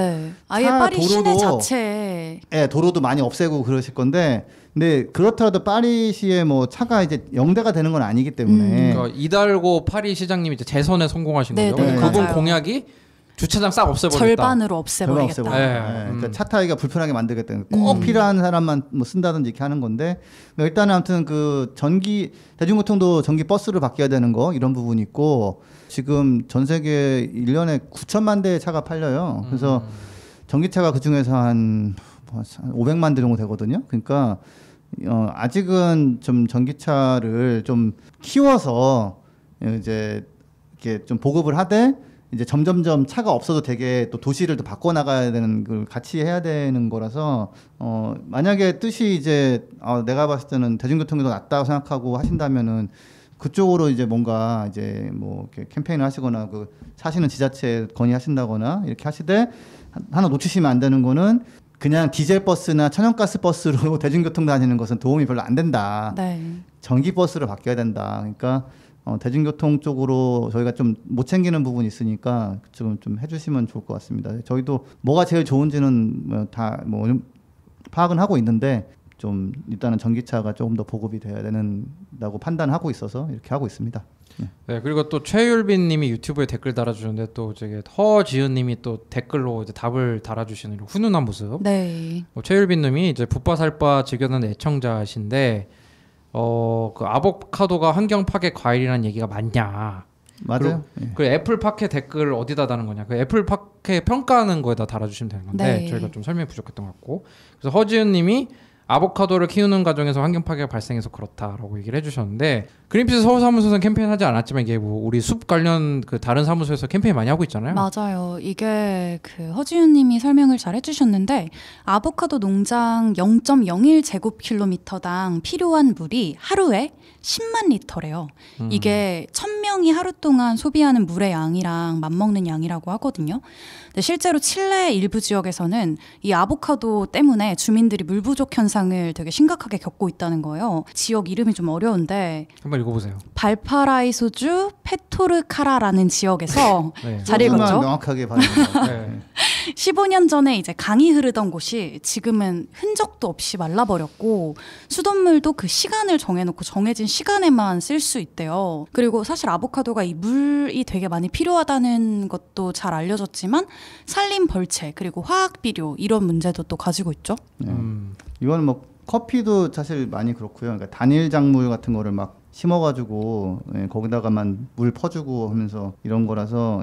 Speaker 2: 아예 파리 시내 자체에
Speaker 3: 도로도 많이 없애고 그러실 건데 근데 그렇더라도 파리시에 뭐 차가 이제 영대가 되는 건 아니기 때문에
Speaker 1: 그러니까 이달고 파리 시장님이 이제 재선에 성공하신 거죠. 근데 그분
Speaker 2: 맞아요.
Speaker 1: 공약이 주차장 싹 없애버렸다.
Speaker 2: 절반으로 없애버리겠다.
Speaker 3: 그러니까 차 타기가 불편하게 만들겠다. 꼭 필요한 사람만 뭐 쓴다든지 이렇게 하는 건데 일단은 아무튼 그 대중교통도 전기 버스를 바뀌어야 되는 거 이런 부분이 있고 지금 전 세계 1년에 9천만 대의 차가 팔려요. 그래서 전기차가 그 중에서 한 500만 대 정도 되거든요. 그러니까 아직은 좀 전기차를 좀 키워서 이제 이렇게 좀 보급을 하되 이제 점점점 차가 없어도 되게 또 도시를 또 바꿔 나가야 되는 걸 같이 해야 되는 거라서 만약에 뜻이 이제 내가 봤을 때는 대중교통이 더 낫다고 생각하고 하신다면은 그쪽으로 이제 뭔가 이제 뭐 이렇게 캠페인을 하시거나 그 사시는 지자체에 건의하신다거나 이렇게 하시되 하나 놓치시면 안 되는 거는 그냥 디젤 버스나 천연가스 버스로 대중교통 다니는 것은 도움이 별로 안 된다. 전기 버스로 바뀌어야 된다. 그러니까 대중교통 쪽으로 저희가 좀 못 챙기는 부분이 있으니까 좀 해주시면 좋을 것 같습니다. 저희도 뭐가 제일 좋은지는 다 뭐 파악은 하고 있는데 좀 일단은 전기차가 조금 더 보급이 돼야 된다고 판단하고 있어서 이렇게 하고 있습니다.
Speaker 1: 네, 그리고 또 최율빈님이 유튜브에 댓글 달아주셨는데 또 저기 허지은님이 또 댓글로 이제 답을 달아주시는 훈훈한 모습. 최율빈님이 이제 붓바살바 즐겨는 애청자신데 그 아보카도가 환경 파괴 과일이라는 얘기가 맞냐?
Speaker 3: 맞아요.
Speaker 1: 그 애플 팟캐 댓글 어디다 다는 거냐? 그 애플 팟캐 평가하는 거에다 달아주시면 되는 건데 저희가 좀 설명이 부족했던 것 같고 그래서 허지은님이 아보카도를 키우는 과정에서 환경 파괴가 발생해서 그렇다라고 얘기를 해주셨는데 그린피스 서울 사무소에서는 캠페인 하지 않았지만 이게 뭐 우리 숲 관련 그 다른 사무소에서 캠페인 많이 하고 있잖아요.
Speaker 2: 맞아요. 이게 그 허지윤님이 설명을 잘 해주셨는데 아보카도 농장 0.01 제곱킬로미터당 필요한 물이 하루에 10만 리터래요. 이게 1000명이 하루 동안 소비하는 물의 양이랑 맞먹는 양이라고 하거든요. 근데 실제로 칠레 일부 지역에서는 이 아보카도 때문에 주민들이 물 부족 현상이 기후변화상을 되게 심각하게 겪고 있다는 거예요. 지역 이름이 좀 어려운데
Speaker 1: 한번 읽어보세요.
Speaker 2: 발파라이소주 페토르카라라는 지역에서
Speaker 1: 네.
Speaker 2: 잘 읽었죠?
Speaker 3: 명확하게 발음합니다.
Speaker 1: 네.
Speaker 2: 15년 전에 이제 강이 흐르던 곳이 지금은 흔적도 없이 말라버렸고 수돗물도 그 시간을 정해놓고 정해진 시간에만 쓸 수 있대요. 그리고 사실 아보카도가 이 물이 되게 많이 필요하다는 것도 잘 알려졌지만 산림 벌채 그리고 화학 비료 이런 문제도 또 가지고 있죠.
Speaker 3: 이건 뭐 커피도 사실 많이 그렇고요. 그러니까 단일 작물 같은 거를 막 심어가지고 거기다가만 물 퍼주고 하면서 이런 거라서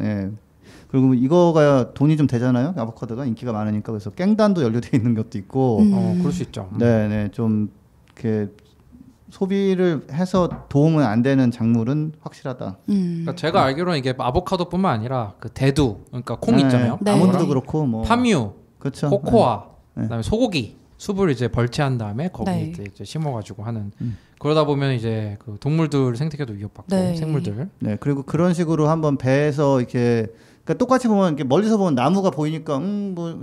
Speaker 3: 그리고 이거가 돈이 좀 되잖아요. 아보카도가 인기가 많으니까. 그래서 깽단도 연루돼 있는 것도 있고.
Speaker 1: 그럴 수 있죠.
Speaker 3: 네네 좀 이렇게 소비를 해서 도움은 안 되는 작물은 확실하다.
Speaker 1: 그러니까 제가 알기로는 이게 아보카도뿐만 아니라 그 대두, 그러니까 콩 있잖아요.
Speaker 2: 네.
Speaker 3: 아몬드도 그렇고 뭐
Speaker 1: 파뮤,
Speaker 3: 그렇죠.
Speaker 1: 코코아,
Speaker 3: 네.
Speaker 1: 그다음에 소고기, 숲을 이제 벌채한 다음에 거기에
Speaker 2: 네.
Speaker 1: 이제 심어가지고 하는. 그러다 보면 이제 그 동물들 생태계도 위협받고
Speaker 2: 네.
Speaker 1: 생물들.
Speaker 3: 네 그리고 그런 식으로 한번 배에서 이렇게 그러니까 똑같이 보면 이렇게 멀리서 보면 나무가 보이니까 뭐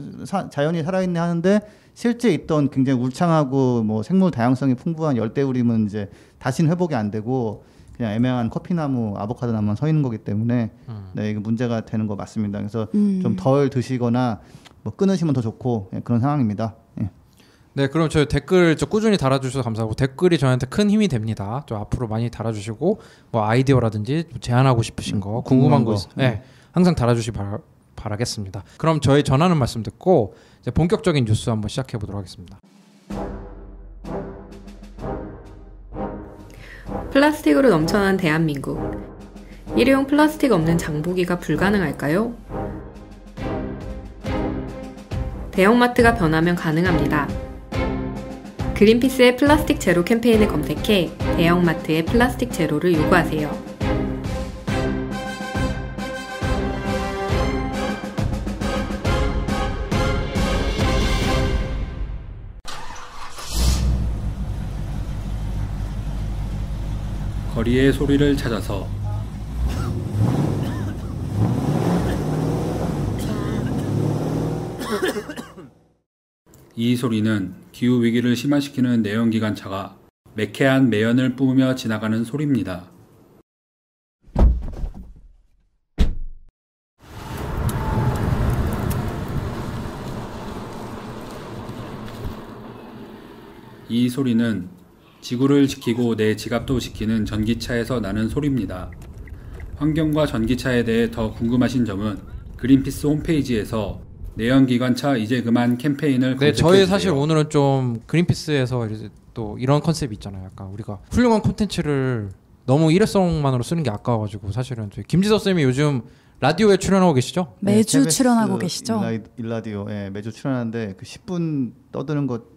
Speaker 3: 자연이 살아있네 하는데 실제 있던 굉장히 울창하고 뭐 생물 다양성이 풍부한 열대우림은 이제 다시는 회복이 안 되고 그냥 애매한 커피나무, 아보카도 나무만 서 있는 거기 때문에 네 이거 문제가 되는 거 맞습니다. 그래서 좀 덜 드시거나 뭐 끊으시면 더 좋고 그런 상황입니다. 예.
Speaker 1: 네, 그럼 저희 댓글 꾸준히 달아주셔서 감사하고 댓글이 저한테 큰 힘이 됩니다. 좀 앞으로 많이 달아주시고 뭐 아이디어라든지 제안하고 싶으신 거, 궁금한 거, 네, 항상 달아주시기 바라겠습니다. 그럼 저희 전하는 말씀 듣고 이제 본격적인 뉴스 한번 시작해 보도록 하겠습니다.
Speaker 4: 플라스틱으로 넘쳐난 대한민국. 일회용 플라스틱 없는 장보기가 불가능할까요? 대형마트가 변하면 가능합니다. 그린피스의 플라스틱 제로 캠페인을 검색해 대형마트의 플라스틱 제로를 요구하세요.
Speaker 5: 거리의 소리를 찾아서 이 소리는 기후위기를 심화시키는 내연기관차가 매캐한 매연을 뿜으며 지나가는 소리입니다. 이 소리는 지구를 지키고 내 지갑도 지키는 전기차에서 나는 소리입니다. 환경과 전기차에 대해 더 궁금하신 점은 그린피스 홈페이지에서 내연기관차 이제 그만 캠페인을 검색해주세요.
Speaker 1: 네, 저희 사실 오늘은 좀 그린피스에서 이제 또 이런 컨셉이 있잖아요. 약간 우리가 훌륭한 콘텐츠를 너무 일회성만으로 쓰는 게 아까워가지고 사실은 저희 김지서 쌤이 요즘 라디오에 출연하고 계시죠?
Speaker 2: 매주 출연하고 계시죠?
Speaker 3: 일라디오 매주 출연하는데 그 10분 떠드는 거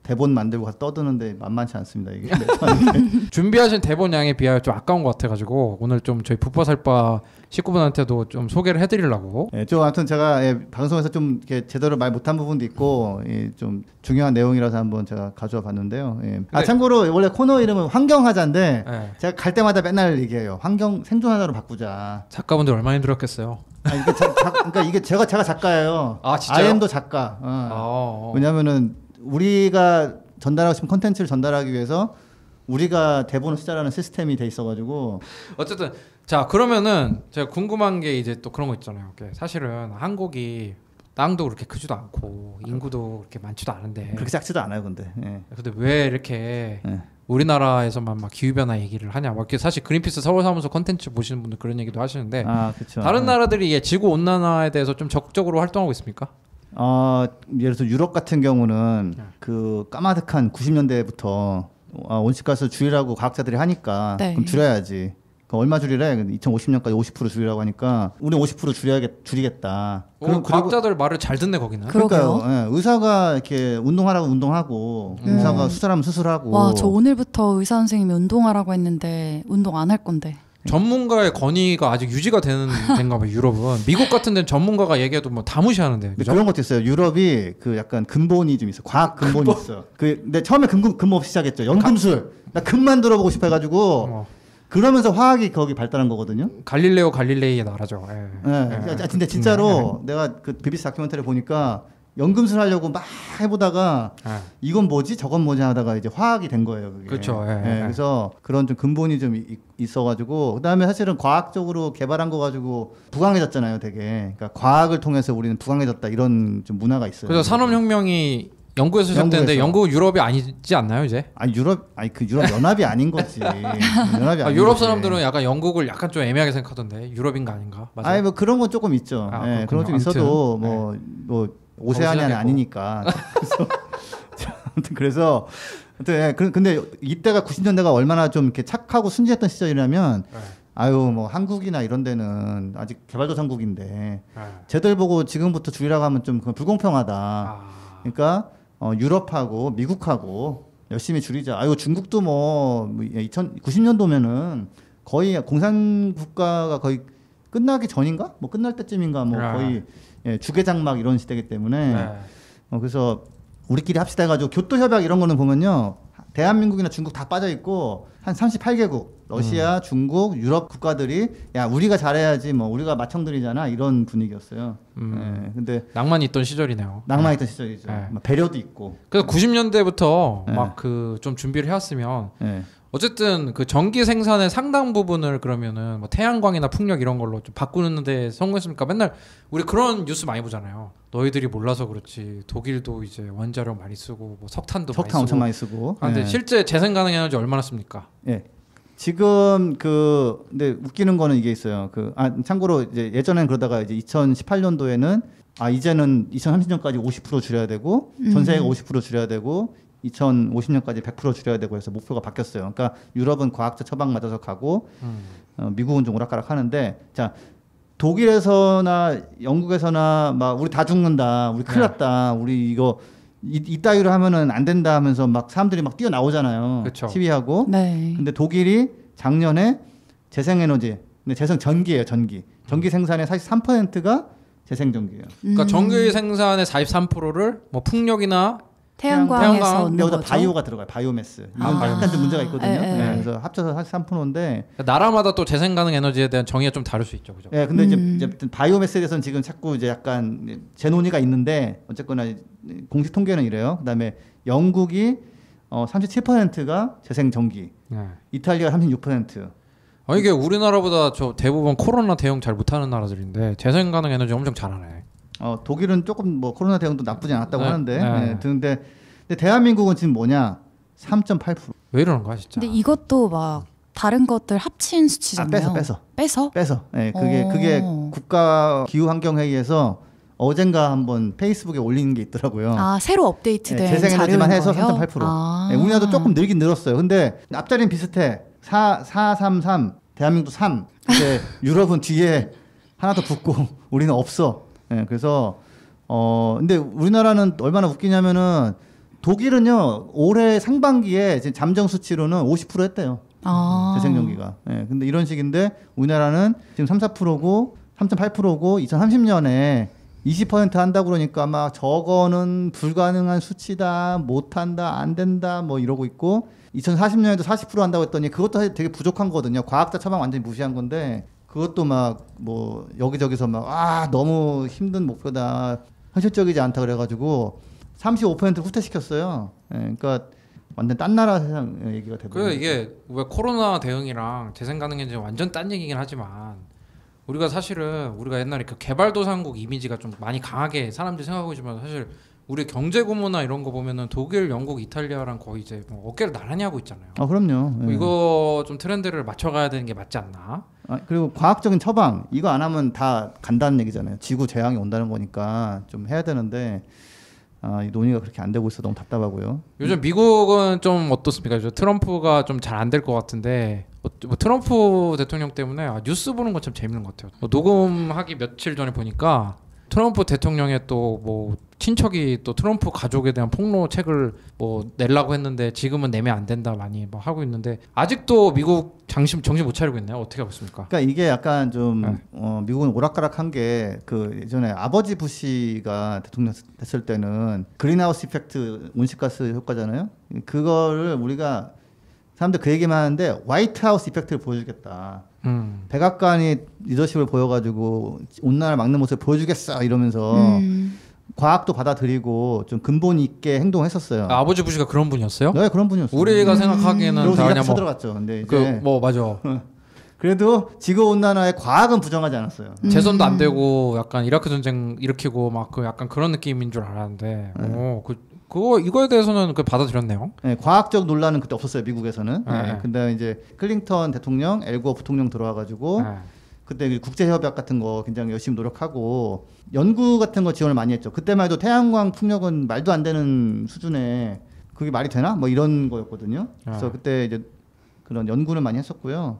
Speaker 3: 대본 만들고 가서 떠드는데 만만치 않습니다. 이게
Speaker 1: 준비하신 대본 양에 비하여 좀 아까운 것 같아가지고 오늘 좀 저희 붓바살바 식구분한테도 좀 소개를 해드리려고.
Speaker 3: 좀 아무튼 제가 방송에서 좀 이렇게 제대로 말 못한 부분도 있고 좀 중요한 내용이라서 한번 제가 가져와 봤는데요. 참고로 원래 코너 이름은 환경하자인데 제가 갈 때마다 맨날 얘기해요. 환경 생존하자로 바꾸자.
Speaker 1: 작가분들 얼마나 힘들었겠어요.
Speaker 3: 그러니까 이게 제가 작가예요.
Speaker 1: 아 진짜요?
Speaker 3: IM도 작가. 왜냐면은 우리가 전달하고 싶은 콘텐츠를 전달하기 위해서 우리가 대본을 쓰자라는 시스템이 돼 있어가지고
Speaker 1: 어쨌든 자 그러면은 제가 궁금한 게 이제 또 그런 거 있잖아요. 사실은 한국이 땅도 그렇게 크지도 않고 인구도 그렇게 많지도 않은데
Speaker 3: 그렇게 작지도 않아요, 근데.
Speaker 1: 근데 왜 이렇게 우리나라에서만 막 기후변화 얘기를 하냐? 막 사실 그린피스 서울사무소 컨텐츠 보시는 분들 그런 얘기도 하시는데 다른 나라들이 지구 온난화에 대해서 좀 적극적으로 활동하고 있습니까?
Speaker 3: 예를 들어서 유럽 같은 경우는 그 까마득한 90년대부터 온실가스 줄이라고 과학자들이 하니까 그럼 줄여야지. 얼마 줄이래? 2050년까지 50% 줄이라고 하니까 우리 50% 줄이겠다.
Speaker 1: 과학자들 말을 잘 듣네 거기는.
Speaker 3: 그러니까요. 의사가 이렇게 운동하라고 운동하고 의사가 수술하면 수술하고.
Speaker 2: 와, 저 오늘부터 의사 선생님이 운동하라고 했는데 운동 안 할 건데.
Speaker 1: 전문가의 건의가 아직 유지가 되는가 봐요. 유럽은. 미국 같은 데는 전문가가 얘기해도 뭐 다 무시하는데. 그죠?
Speaker 3: 그런 것도 있어요. 유럽이 그 약간 근본이 좀 있어. 과학 근본이 있어. 근데 처음에 금 없이 시작했죠. 연금술. 나 금만 들어보고 싶어 해가지고 그러면서 화학이 거기 발달한 거거든요.
Speaker 1: 갈릴레오 갈릴레이의 나라죠.
Speaker 3: 근데 진짜로 내가 그 BBC 다큐멘터리 보니까 연금술 하려고 막 해보다가
Speaker 1: 네.
Speaker 3: 이건 뭐지 저건 뭐지 하다가 이제 화학이 된 거예요. 그게.
Speaker 1: 그렇죠. 예,
Speaker 3: 네,
Speaker 1: 예.
Speaker 3: 그래서 그런 좀 근본이 좀 있어가지고 그다음에 사실은 과학적으로 개발한 거 가지고 부강해졌잖아요. 되게 그러니까 과학을 통해서 우리는 부강해졌다 이런 좀 문화가 있어요.
Speaker 1: 그래서 산업혁명이 영국에서 시작되는데 영국은 유럽이 아니지 않나요 이제?
Speaker 3: 아니 유럽 연합이 아닌 거지. 연합이 아닌
Speaker 1: 유럽
Speaker 3: 거지.
Speaker 1: 사람들은 약간 영국을 약간 좀 애매하게 생각하던데 유럽인가 아닌가? 맞아요?
Speaker 3: 아니 뭐 그런 건 조금 있죠. 네, 그런 건 좀 있어도 뭐 오세아니아는 아니니까. 아무튼 그래서 근데 이때가 90년대가 얼마나 좀 이렇게 착하고 순진했던 시절이라면 아유 뭐 한국이나 이런 데는 아직 개발도상국인데 쟤들 보고 지금부터 줄이라고 하면 좀 불공평하다. 그러니까 유럽하고 미국하고 열심히 줄이자. 아유 중국도 뭐 2090년도면은 거의 공산 국가가 거의 끝나기 전인가? 뭐 끝날 때쯤인가? 뭐 거의 주계장막 이런 시대이기 때문에 그래서 우리끼리 합시다 해가지고 교토 협약 이런 거는 보면요. 대한민국이나 중국 다 빠져 있고 한 38개국 러시아, 중국, 유럽 국가들이 야 우리가 잘해야지 뭐 우리가 맏형들이잖아 이런 분위기였어요. 근데
Speaker 1: 낭만이 있던 시절이네요.
Speaker 3: 낭만 있던 시절이죠. 배려도 있고.
Speaker 1: 그래서 90년대부터 막 그 좀 준비를 해왔으면 어쨌든 그 전기 생산의 상당 부분을 그러면은 뭐 태양광이나 풍력 이런 걸로 좀 바꾸는데 성공했습니까? 맨날 우리 그런 뉴스 많이 보잖아요. 너희들이 몰라서 그렇지 독일도 이제 원자력 많이 쓰고 뭐 석탄
Speaker 3: 엄청 많이 쓰고.
Speaker 1: 근데 실제 재생 가능 에너지 얼마나 씁니까?
Speaker 3: 지금 근데 웃기는 거는 이게 있어요. 참고로 이제 예전엔 그러다가 이제 2018년도에는 이제는 2030년까지 50% 줄여야 되고 전 세계가 50% 줄여야 되고 2050년까지 100% 줄여야 되고 해서 목표가 바뀌었어요. 그러니까 유럽은 과학적 처방 맞아서 가고 미국은 좀 오락가락 하는데 자 독일에서나 영국에서나 막 우리 다 죽는다, 우리 큰일 났다, 우리 이거 이따위로 하면은 안 된다 하면서 막 사람들이 막 뛰어나오잖아요.
Speaker 1: 그쵸.
Speaker 3: 시위하고. 근데 독일이 작년에 재생에너지, 근데 재생 전기예요, 전기 생산의 43%가 재생전기예요.
Speaker 1: 그러니까 전기 생산의 43%를 뭐 풍력이나
Speaker 2: 태양광에서
Speaker 3: 근데 여기다 바이오가 들어가요. 바이오매스. 이건 약간 좀 문제가 있거든요. 그래서 합쳐서 43%인데
Speaker 1: 나라마다 또 재생 가능 에너지에 대한 정의가 좀 다를 수 있죠, 그죠?
Speaker 3: 근데 이제 바이오매스에 대해서는 지금 자꾸 이제 약간 재논의가 있는데 어쨌거나 공식 통계는 이래요. 그다음에 영국이 37%가 재생 전기, 이탈리아가 36%.
Speaker 1: 이게 우리나라보다 저 대부분 코로나 대응 잘 못하는 나라들인데 재생 가능 에너지 엄청 잘하네.
Speaker 3: 독일은 조금 뭐 코로나 대응도 나쁘지 않았다고 하는데 근데 대한민국은 지금 뭐냐 3.8%.
Speaker 1: 왜 이러는 거야 진짜?
Speaker 2: 근데 이것도 막 다른 것들 합친 수치잖아요. 빼서?
Speaker 3: 그게 국가 기후 환경 회의에서 어젠가 한번 페이스북에 올리는 게 있더라고요.
Speaker 2: 새로 업데이트된
Speaker 3: 재생에너지만 해서
Speaker 2: 거예요?
Speaker 3: 3.8%. 우리나라도 조금 늘긴 늘었어요. 근데 앞자리는 비슷해. 4, 3, 3. 대한민국도 3. 근데 유럽은 뒤에 하나 더 붙고 우리는 없어. 그래서 근데 우리나라는 얼마나 웃기냐면은 독일은요 올해 상반기에 지금 잠정 수치로는 50% 했대요. 재생전기가. 근데 이런 식인데 우리나라는 지금 3-4%고 3.8%고 2030년에 20% 한다고 그러니까 막 저거는 불가능한 수치다, 못한다, 안 된다 뭐 이러고 있고 2040년에도 40% 한다고 했더니 그것도 되게 부족한 거거든요. 과학자 처방 완전히 무시한 건데 그것도 막 뭐 여기저기서 막 너무 힘든 목표다, 현실적이지 않다 그래가지고 35% 후퇴시켰어요. 그러니까 완전 딴 나라 세상 얘기가 되고.
Speaker 1: 그래 이게 왜 코로나 대응이랑 재생 가능 에너지 완전 딴 얘기긴 하지만 우리가 사실은 우리가 옛날에 그 개발도상국 이미지가 좀 많이 강하게 사람들이 생각하고 있지만 사실 우리 경제 규모나 이런 거 보면은 독일, 영국, 이탈리아랑 거의 이제 뭐 어깨를 나란히 하고 있잖아요.
Speaker 3: 그럼요.
Speaker 1: 이거 좀 트렌드를 맞춰가야 되는 게 맞지 않나?
Speaker 3: 그리고 과학적인 처방 이거 안 하면 다 간다는 얘기잖아요. 지구 재앙이 온다는 거니까 좀 해야 되는데 이 논의가 그렇게 안 되고 있어 너무 답답하고요.
Speaker 1: 요즘 미국은 좀 어떻습니까? 트럼프가 좀 잘 안 될 것 같은데 뭐 트럼프 대통령 때문에 뉴스 보는 건 참 재밌는 것 같아요. 녹음하기 며칠 전에 보니까 트럼프 대통령의 또 뭐 친척이 또 트럼프 가족에 대한 폭로 책을 뭐 내려고 했는데 지금은 내면 안 된다 많이 뭐 하고 있는데 아직도 미국 정신 못 차리고 있나요? 어떻게 보십니까?
Speaker 3: 그러니까 이게 약간 좀 미국은 오락가락한 게 그 예전에 아버지 부시가 대통령 됐을 때는 그린하우스 이펙트 온실가스 효과잖아요. 그거를 우리가 사람들 그 얘기만 하는데 화이트하우스 이펙트를 보여주겠다. 백악관이 리더십을 보여가지고 온난화를 막는 모습을 보여주겠어 이러면서 과학도 받아들이고 좀 근본 있게 행동했었어요.
Speaker 1: 아버지 부시가 그런 분이었어요?
Speaker 3: 네, 그런 분이었어요.
Speaker 1: 우리가 생각하기에는
Speaker 3: 그래서
Speaker 1: 다
Speaker 3: 이렇게
Speaker 1: 그냥
Speaker 3: 쳐들어갔죠. 근데 이제
Speaker 1: 그뭐 맞아.
Speaker 3: 그래도 지구 온난화의 과학은 부정하지 않았어요.
Speaker 1: 재선도 안 되고 약간 이라크 전쟁 일으키고 막 그 약간 그런 느낌인 줄 알았는데, 그거 이거에 대해서는 그 받아들였네요.
Speaker 3: 네, 과학적 논란은 그때 없었어요, 미국에서는.
Speaker 1: 네.
Speaker 3: 네, 근데 이제 클린턴 대통령, 엘고 부통령 들어와가지고 그때 국제 협약 같은 거 굉장히 열심히 노력하고 연구 같은 거 지원을 많이 했죠. 그때만 해도 태양광 풍력은 말도 안 되는 수준에 그게 말이 되나? 뭐 이런 거였거든요. 그래서 그때 이제 그런 연구를 많이 했었고요.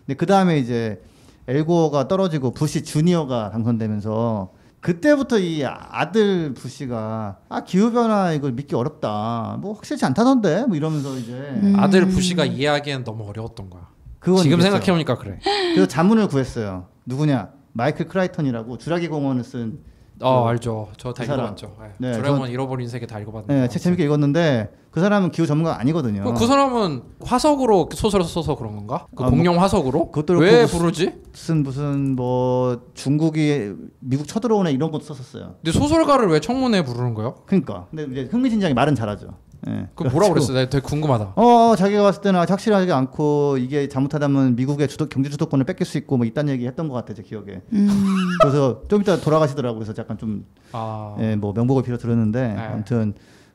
Speaker 3: 근데 그 다음에 이제 엘고가 떨어지고 부시 주니어가 당선되면서 그때부터 이 아들 부시가 기후변화 이걸 믿기 어렵다. 뭐 확실치 않다던데 뭐 이러면서 이제
Speaker 1: 아들 부시가 이해하기엔 너무 어려웠던 거야.
Speaker 3: 그건
Speaker 1: 지금
Speaker 3: 그랬어요.
Speaker 1: 생각해보니까 그래.
Speaker 3: 그래서 자문을 구했어요. 누구냐? 마이클 크라이턴이라고 주라기 공원을 쓴
Speaker 1: 알죠. 저 다
Speaker 3: 그 사람.
Speaker 1: 읽어봤죠.
Speaker 3: 네,
Speaker 1: 도라에몽 잃어버린 세계 다 읽어봤는데.
Speaker 3: 네, 책 재밌게 읽었는데 그 사람은 기후 전문가 아니거든요.
Speaker 1: 그 사람은 화석으로 소설을 써서 그런 건가? 그 공룡 화석으로?
Speaker 3: 그것도
Speaker 1: 왜
Speaker 3: 그렇고
Speaker 1: 부르지?
Speaker 3: 무슨 뭐 중국이 미국 쳐들어오네 이런 것도 썼었어요.
Speaker 1: 근데 소설가를 왜 청문회에 부르는 거예요?
Speaker 3: 그러니까. 근데 이제 흥미진진하게 말은 잘하죠. 네.
Speaker 1: 그 뭐라고 그랬어? 나 되게 궁금하다.
Speaker 3: 자기가 봤을 때는 확실하지 않고 이게 잘못하다면 미국의 경제 주도권을 뺏길 수 있고 뭐 이딴 얘기 했던 것 같아 제 기억에. 그래서 좀 이따 돌아가시더라고. 그래서 약간 좀 뭐 명복을 빌어 들었는데 아무튼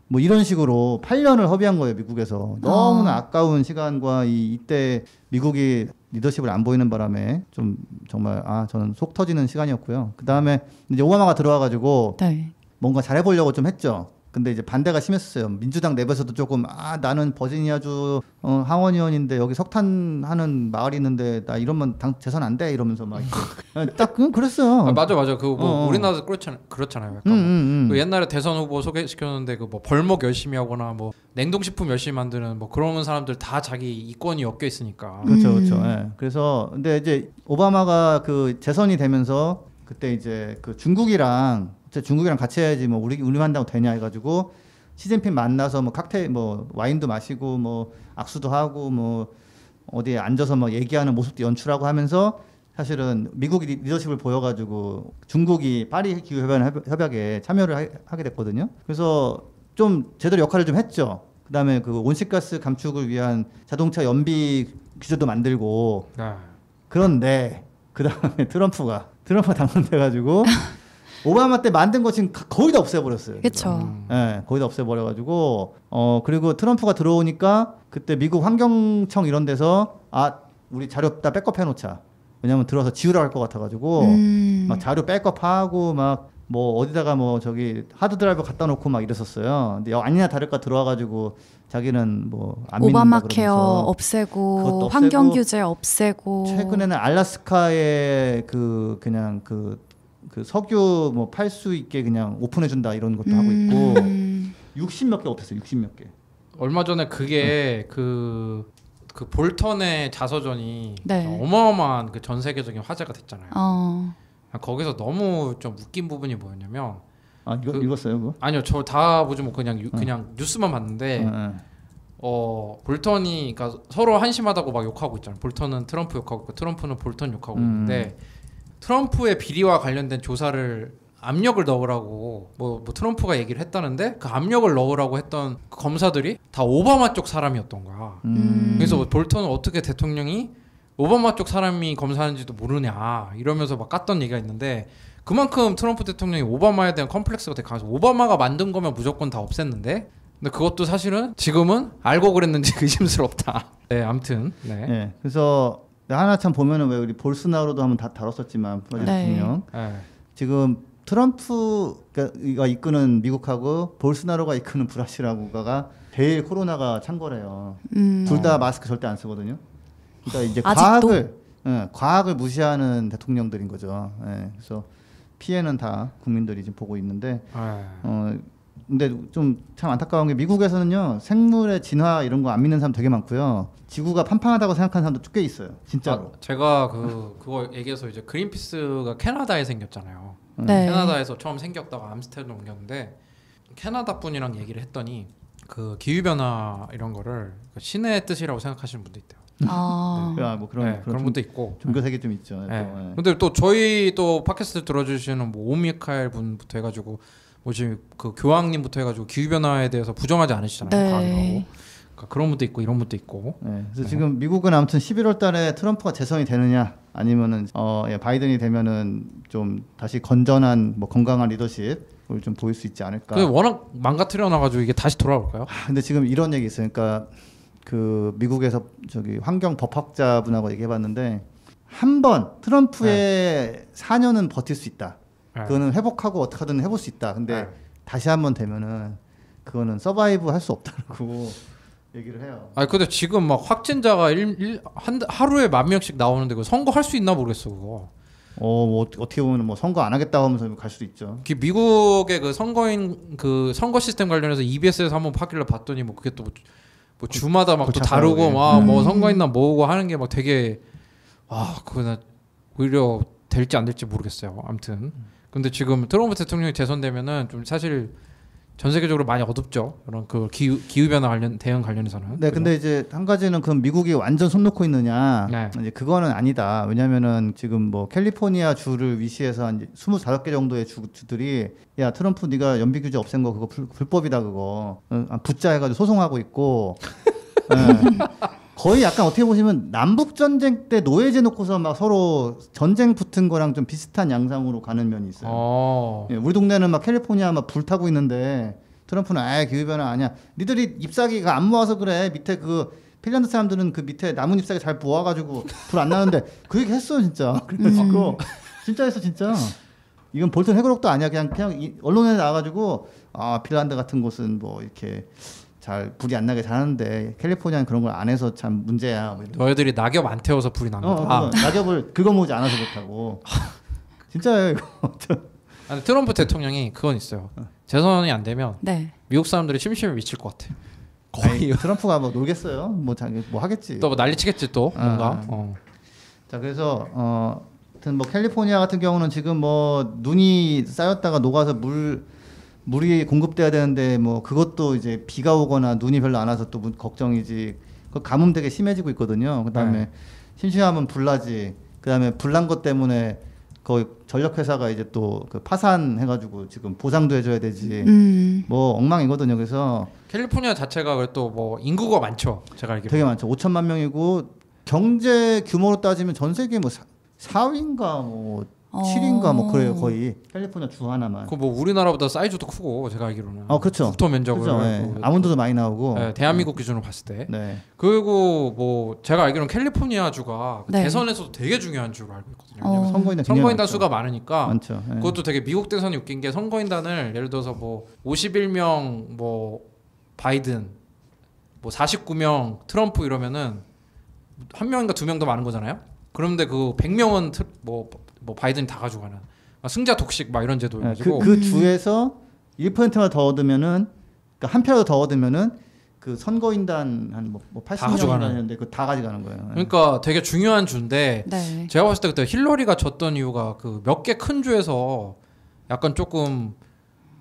Speaker 3: 뭐 이런 식으로 8년을 허비한 거예요 미국에서. 너무나 아까운 시간과 이때 미국이 리더십을 안 보이는 바람에 좀 정말 저는 속 터지는 시간이었고요. 그 다음에 이제 오바마가 들어와가지고 뭔가 잘해보려고 좀 했죠. 근데 이제 반대가 심했어요. 민주당 내부에서도 조금 나는 버지니아주 하원 의원인데 여기 석탄하는 마을이 있는데 나 이러면 재선 안 돼 이러면서 막 딱 그랬어요.
Speaker 1: 맞아. 그 뭐 우리나라도 그렇잖아요. 약간 그 옛날에 대선 후보 소개시켰는데 그 뭐 벌목 열심히 하거나 뭐 냉동식품 열심히 만드는 뭐 그런 사람들 다 자기 이권이 엮여 있으니까.
Speaker 3: 그렇죠. 예. 그래서 근데 이제 오바마가 그 재선이 되면서 그때 이제 그 중국이랑 같이 해야지 뭐 우리만 한다고 되냐 해가지고 시진핑 만나서 뭐 칵테일 뭐 와인도 마시고 뭐 악수도 하고 뭐 어디에 앉아서 뭐 얘기하는 모습도 연출하고 하면서 사실은 미국이 리더십을 보여가지고 중국이 파리 기후 협약에 참여를 하게 됐거든요. 그래서 좀 제대로 역할을 좀 했죠. 그다음에 그 온실가스 감축을 위한 자동차 연비 규제도 만들고. 그런데 그다음에 트럼프가 당선돼가지고. 오바마 때 만든 거 지금 거의 다 없애버렸어요.
Speaker 2: 그렇죠.
Speaker 3: 네, 거의 다 없애버려가지고 그리고 트럼프가 들어오니까 그때 미국 환경청 이런 데서 우리 자료 다 백업해놓자. 왜냐면 들어와서 지우라 할 것 같아가지고 막 자료 백업하고 막 뭐 어디다가 뭐 저기 하드 드라이브 갖다 놓고 막 이랬었어요. 근데 아니나 다를까 들어와가지고 자기는 뭐 안 믿는다
Speaker 2: 오바마
Speaker 3: 그러면서
Speaker 2: 케어 없애고 환경 규제 없애고
Speaker 3: 최근에는 알래스카에 그냥 그 석유 뭐 팔 수 있게 그냥 오픈해준다 이런 것도 하고 있고 60몇 개 없었어요. 60몇 개.
Speaker 1: 얼마 전에 그게 그 볼턴의 자서전이 어마어마한 그 전 세계적인 화제가 됐잖아요. 거기서 너무 좀 웃긴 부분이 뭐였냐면
Speaker 3: 읽었어요 그거?
Speaker 1: 아니요, 저 다 보지 뭐 그냥 뉴스만 봤는데 볼턴이 그러니까 서로 한심하다고 막 욕하고 있잖아요. 볼턴은 트럼프 욕하고 있고 트럼프는 볼턴 욕하고 있는데. 트럼프의 비리와 관련된 조사를 압력을 넣으라고 뭐 트럼프가 얘기를 했다는데 그 압력을 넣으라고 했던 그 검사들이 다 오바마 쪽 사람이었던 거야. 그래서 볼턴은 어떻게 대통령이 오바마 쪽 사람이 검사하는지도 모르냐 이러면서 막 깠던 얘기가 있는데 그만큼 트럼프 대통령이 오바마에 대한 컴플렉스가 되게 강해서 오바마가 만든 거면 무조건 다 없앴는데 근데 그것도 사실은 지금은 알고 그랬는지 의심스럽다. 네, 아무튼 네.
Speaker 3: 그래서 하나 참 보면은 왜 우리 볼스나로도 한번 다 다뤘었지만 브라질 대통령 지금 트럼프가 이끄는 미국하고 볼스나로가 이끄는 브라질하고가 제일 코로나가 창궐해요. 둘 다 마스크 절대 안 쓰거든요. 그러니까 이제 과학을 무시하는 대통령들인 거죠. 그래서 피해는 다 국민들이 지금 보고 있는데 근데 좀 참 안타까운 게 미국에서는요 생물의 진화 이런 거 안 믿는 사람 되게 많고요. 지구가 판판하다고 생각하는 사람도 꽤 있어요. 진짜로.
Speaker 1: 제가 그거 얘기해서 이제 그린피스가 캐나다에 생겼잖아요. 캐나다에서 처음 생겼다가 암스테르담 옮겼는데 캐나다 분이랑 얘기를 했더니 그 기후 변화 이런 거를 신의 뜻이라고 생각하시는 분도 있대요.
Speaker 3: 뭐 그런
Speaker 1: 분도 있고
Speaker 3: 종교색이 좀 있죠.
Speaker 1: 근데 또 저희 또 팟캐스트 들어주시는 뭐 오미카엘 분부터 해가지고 뭐지 그 교황님부터 해가지고 기후 변화에 대해서 부정하지 않으시잖아요. 강하게. 그러니까 그런 분도 있고 이런 분도 있고.
Speaker 3: 네, 그래서 지금 미국은 아무튼 11월달에 트럼프가 재선이 되느냐 아니면은 바이든이 되면은 좀 다시 건전한 뭐 건강한 리더십을 좀 보일 수 있지 않을까.
Speaker 1: 워낙 망가뜨려 놔가지고 이게 다시 돌아올까요?
Speaker 3: 근데 지금 이런 얘기 있어요. 그러니까 그 미국에서 저기 환경 법학자분하고 얘기해봤는데 한 번 트럼프의 4년은 버틸 수 있다. 그거는 회복하고 어떻게든 해볼 수 있다. 근데 다시 한 번 되면은 그거는 서바이브 할 수 없다고 얘기를 해요.
Speaker 1: 아니 근데 지금 막 확진자가 하루에 10,000명씩 나오는데 그 선거 할 수 있나 모르겠어 그거.
Speaker 3: 뭐 어떻게 보면 뭐 선거 안 하겠다고 하면서 갈 수도 있죠.
Speaker 1: 미국의 그 선거인 그 선거 시스템 관련해서 EBS에서 한번 하길래 봤더니 뭐 그게 또 뭐 주마다 막 또 다르고 막 뭐 선거인단 모으고 하는 게 막 되게 그거는 오히려 될지 안 될지 모르겠어요. 아무튼 근데 지금 트럼프 대통령이 재선되면은 좀 사실 전 세계적으로 많이 어둡죠. 그런 그 기후 변화 관련 대응 관련해서는.
Speaker 3: 네,
Speaker 1: 그죠?
Speaker 3: 근데 이제 한 가지는 그럼 미국이 완전 손 놓고 있느냐?
Speaker 1: 네.
Speaker 3: 이제 그거는 아니다. 왜냐면은 지금 뭐 캘리포니아 주를 위시해서 한 25개 정도의 주들이 야 트럼프 네가 연비 규제 없앤 거 그거 불법이다 그거 붙자 해가지고 소송하고 있고. 네. 거의 약간 어떻게 보시면 남북 전쟁 때 노예제 놓고서 막 서로 전쟁 붙은 거랑 좀 비슷한 양상으로 가는 면이 있어요. 예, 우리 동네는 막 캘리포니아 막 불타고 있는데 트럼프는 기후 변화 아니야. 니들이 잎사귀가 안 모아서 그래. 밑에 그 핀란드 사람들은 그 밑에 나뭇 잎사귀 잘 모아가지고 불 안 나는데 그 얘기 했어 진짜. 그래가지고 진짜 했어 진짜. 이건 볼턴 해고록도 아니야. 그냥 언론에 나와가지고 핀란드 같은 곳은 뭐 이렇게 잘 불이 안 나게 잘하는데 캘리포니아는 그런 걸 안 해서 참 문제야. 뭐
Speaker 1: 너희들이 낙엽 안 태워서 불이 난 거다.
Speaker 3: 낙엽을 긁어모으지 않아서 그렇다고. 진짜예요 이거.
Speaker 1: 아니, 트럼프 대통령이 그건 있어요. 재선이 안 되면 미국 사람들이 심심해 미칠 것 같아. 거의
Speaker 3: 트럼프가 뭐 놀겠어요. 뭐 자기 뭐 하겠지.
Speaker 1: 또 뭐 난리치겠지 또 뭔가.
Speaker 3: 자 그래서 하여튼 뭐 캘리포니아 같은 경우는 지금 뭐 눈이 쌓였다가 녹아서 물이 공급돼야 되는데 뭐 그것도 이제 비가 오거나 눈이 별로 안 와서 또 걱정이지. 그 가뭄 되게 심해지고 있거든요. 그다음에 심심하면 불나지. 그다음에 불난 것 때문에 거의 전력 회사가 이제 또 그 파산해가지고 지금 보상도 해줘야 되지. 뭐 엉망이거든요. 그래서
Speaker 1: 캘리포니아 자체가 또 뭐 인구가 많죠. 제가 알기로
Speaker 3: 되게 많죠. 5천만 명이고 경제 규모로 따지면 전 세계 뭐 4위인가 뭐 7인가 뭐 그래요 거의 캘리포니아 주 하나만.
Speaker 1: 그 뭐 우리나라보다 사이즈도 크고 제가 알기로는.
Speaker 3: 그렇죠.
Speaker 1: 국토 면적을.
Speaker 3: 그렇죠. 네. 아몬드도 많이 나오고.
Speaker 1: 네, 대한민국 기준으로 봤을 때.
Speaker 3: 네.
Speaker 1: 그리고 뭐 제가 알기로는 캘리포니아 주가 대선에서도 되게 중요한 주로 알고 있거든요. 선거인단 수가 많으니까.
Speaker 3: 많죠. 네.
Speaker 1: 그것도 되게 미국 대선이 웃긴 게 선거인단을 예를 들어서 뭐 51명 뭐 바이든 뭐 49명 트럼프 이러면은 한 명인가 두 명 더 많은 거잖아요. 그런데 그 100명은 뭐 바이든이 다 가져가는 승자 독식 막 이런 제도여가지고
Speaker 3: 그 주에서 1%만 더 얻으면은 그러니까 한 표라도 더 얻으면은 그 선거인단 한 뭐 80명인데 그 다 가져가는 거예요.
Speaker 1: 그러니까 되게 중요한 주인데 제가 봤을 때 그때 힐러리가 졌던 이유가 그 몇 개 큰 주에서 약간 조금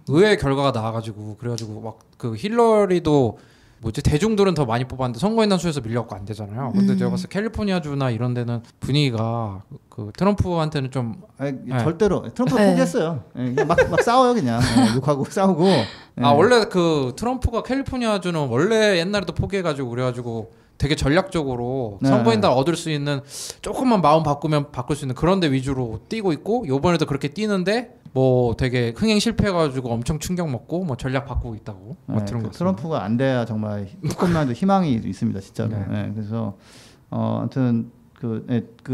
Speaker 1: 의외의 결과가 나와가지고 그래가지고 막 그 힐러리도 뭐지 대중들은 더 많이 뽑았는데 선거인단 수에서 밀려갖고 안 되잖아요. 근데 제가 봤을 때 캘리포니아 주나 이런 데는 분위기가 그 트럼프한테는 좀
Speaker 3: 절대로 트럼프 포기했어요. 그냥 막 싸워요 그냥 욕하고 싸우고.
Speaker 1: 원래 그 트럼프가 캘리포니아 주는 원래 옛날에도 포기해가지고 그래가지고 되게 전략적으로 선거인단 얻을 수 있는 조금만 마음 바꾸면 바꿀 수 있는 그런 데 위주로 뛰고 있고 요번에도 그렇게 뛰는데 뭐 되게 흥행 실패해가지고 엄청 충격 먹고 뭐 전략 바꾸고 있다고 뭐 들은 거
Speaker 3: 트럼프가 안 돼야 정말 조금만 희망이 있습니다 진짜로. 그래서 아무튼 그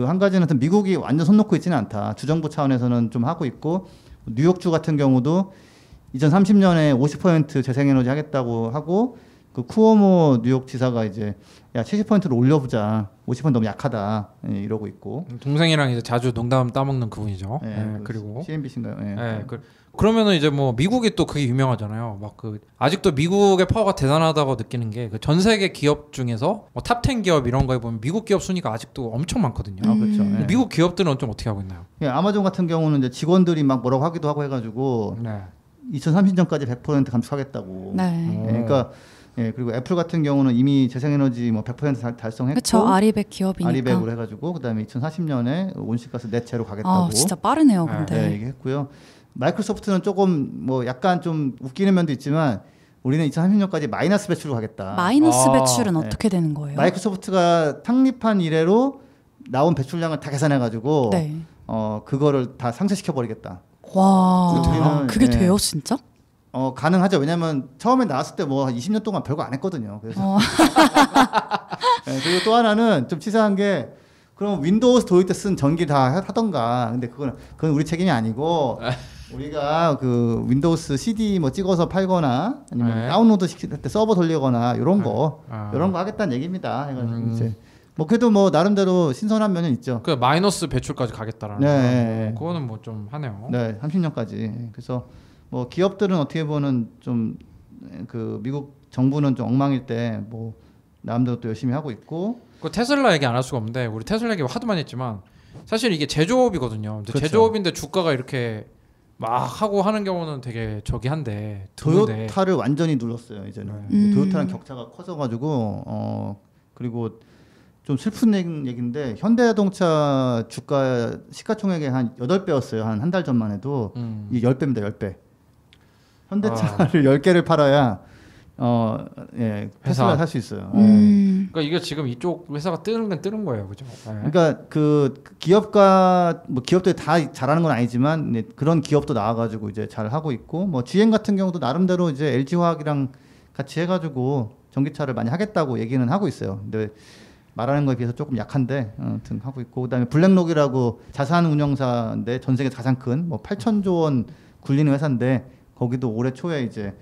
Speaker 3: 한 가지는 미국이 완전 손 놓고 있지는 않다. 주정부 차원에서는 좀 하고 있고 뉴욕주 같은 경우도 2030년에 50% 재생에너지 하겠다고 하고 그 쿠오모 뉴욕 지사가 이제 야 70%로 올려보자. 50% 너무 약하다. 이러고 있고.
Speaker 1: 동생이랑 이제 자주 농담 따먹는 그분이죠. 그리고
Speaker 3: CNBC인가요?
Speaker 1: 그러면은 이제 뭐 미국이 또 그게 유명하잖아요. 막 그 아직도 미국의 파워가 대단하다고 느끼는 게 그 전 세계 기업 중에서 뭐 탑 10 기업 이런 거에 보면 미국 기업 순위가 아직도 엄청 많거든요.
Speaker 3: 그렇죠.
Speaker 1: 미국 기업들은 좀 어떻게 하고 있나요?
Speaker 3: 아마존 같은 경우는 이제 직원들이 막 뭐라고 하기도 하고 해가지고 2030년까지 100% 감축하겠다고. 그러니까. 그리고 애플 같은 경우는 이미 재생에너지 뭐 100% 달성했고,
Speaker 2: 그렇죠. 아리백 기업이니까.
Speaker 3: 아리백으로 해가지고 그다음에 2040년에 온실가스 넷 제로 가겠다고.
Speaker 2: 진짜 빠르네요, 근데.
Speaker 3: 얘기했고요. 마이크로소프트는 조금 뭐 약간 좀 웃기는 면도 있지만 우리는 2030년까지 마이너스 배출로 가겠다.
Speaker 2: 마이너스 배출은 어떻게 되는 거예요?
Speaker 3: 마이크로소프트가 창립한 이래로 나온 배출량을 다 계산해가지고
Speaker 2: 네.
Speaker 3: 그거를 다 상쇄시켜 버리겠다.
Speaker 2: 와, 그게 돼요, 진짜?
Speaker 3: 가능하죠. 왜냐면 처음에 나왔을 때 뭐 20년 동안 별거 안 했거든요. 그래서 네, 그리고 또 하나는 좀 치사한 게 그럼 윈도우스 도입 때 쓴 전기 다 하던가. 근데 그건 우리 책임이 아니고 우리가 그 윈도우스 CD 뭐 찍어서 팔거나 아니면
Speaker 1: 네.
Speaker 3: 다운로드 시킬 때 서버 돌리거나 이런 거 이런 거 하겠다는 얘기입니다. 해가지고 이제 뭐 그래도 뭐 나름대로 신선한 면은 있죠.
Speaker 1: 그 마이너스 배출까지 가겠다라는
Speaker 3: 네.
Speaker 1: 거. 그거는 뭐 좀 하네요.
Speaker 3: 네, 30년까지. 그래서 뭐 기업들은 어떻게 보면 좀 그 미국 정부는 좀 엉망일 때 뭐 나름대로 또 열심히 하고 있고.
Speaker 1: 그 테슬라 얘기 안 할 수가 없는데 우리 테슬라 얘기 하도 많이 했지만 사실 이게 제조업이거든요. 근데
Speaker 3: 그렇죠.
Speaker 1: 제조업인데 주가가 이렇게 막 하고 하는 경우는 되게 저기 한데 드문데.
Speaker 3: 토요타를 완전히 눌렀어요 이제는. 토요타랑 격차가 커져가지고 그리고 좀 슬픈 얘기인데 현대자동차 주가 시가총액의 한 8배였어요. 한 달 전만 해도 이 10배입니다. 10배. 현대차를 10개를 팔아야 테슬라 살 수 있어요.
Speaker 1: 그러니까 이게 지금 이쪽 회사가 뜨는 건 뜨는 거예요, 그죠? 네.
Speaker 3: 그러니까 그 기업가 뭐 기업들이 다 잘하는 건 아니지만 그런 기업도 나와가지고 이제 잘 하고 있고 뭐 GM 같은 경우도 나름대로 이제 LG화학이랑 같이 해가지고 전기차를 많이 하겠다고 얘기는 하고 있어요. 근데 말하는 거에 비해서 조금 약한데 아무튼 하고 있고 그다음에 블랙록이라고 자산 운용사인데 전 세계 가장 큰 뭐 8천조 원 굴리는 회사인데 거기도 올해 초에 이제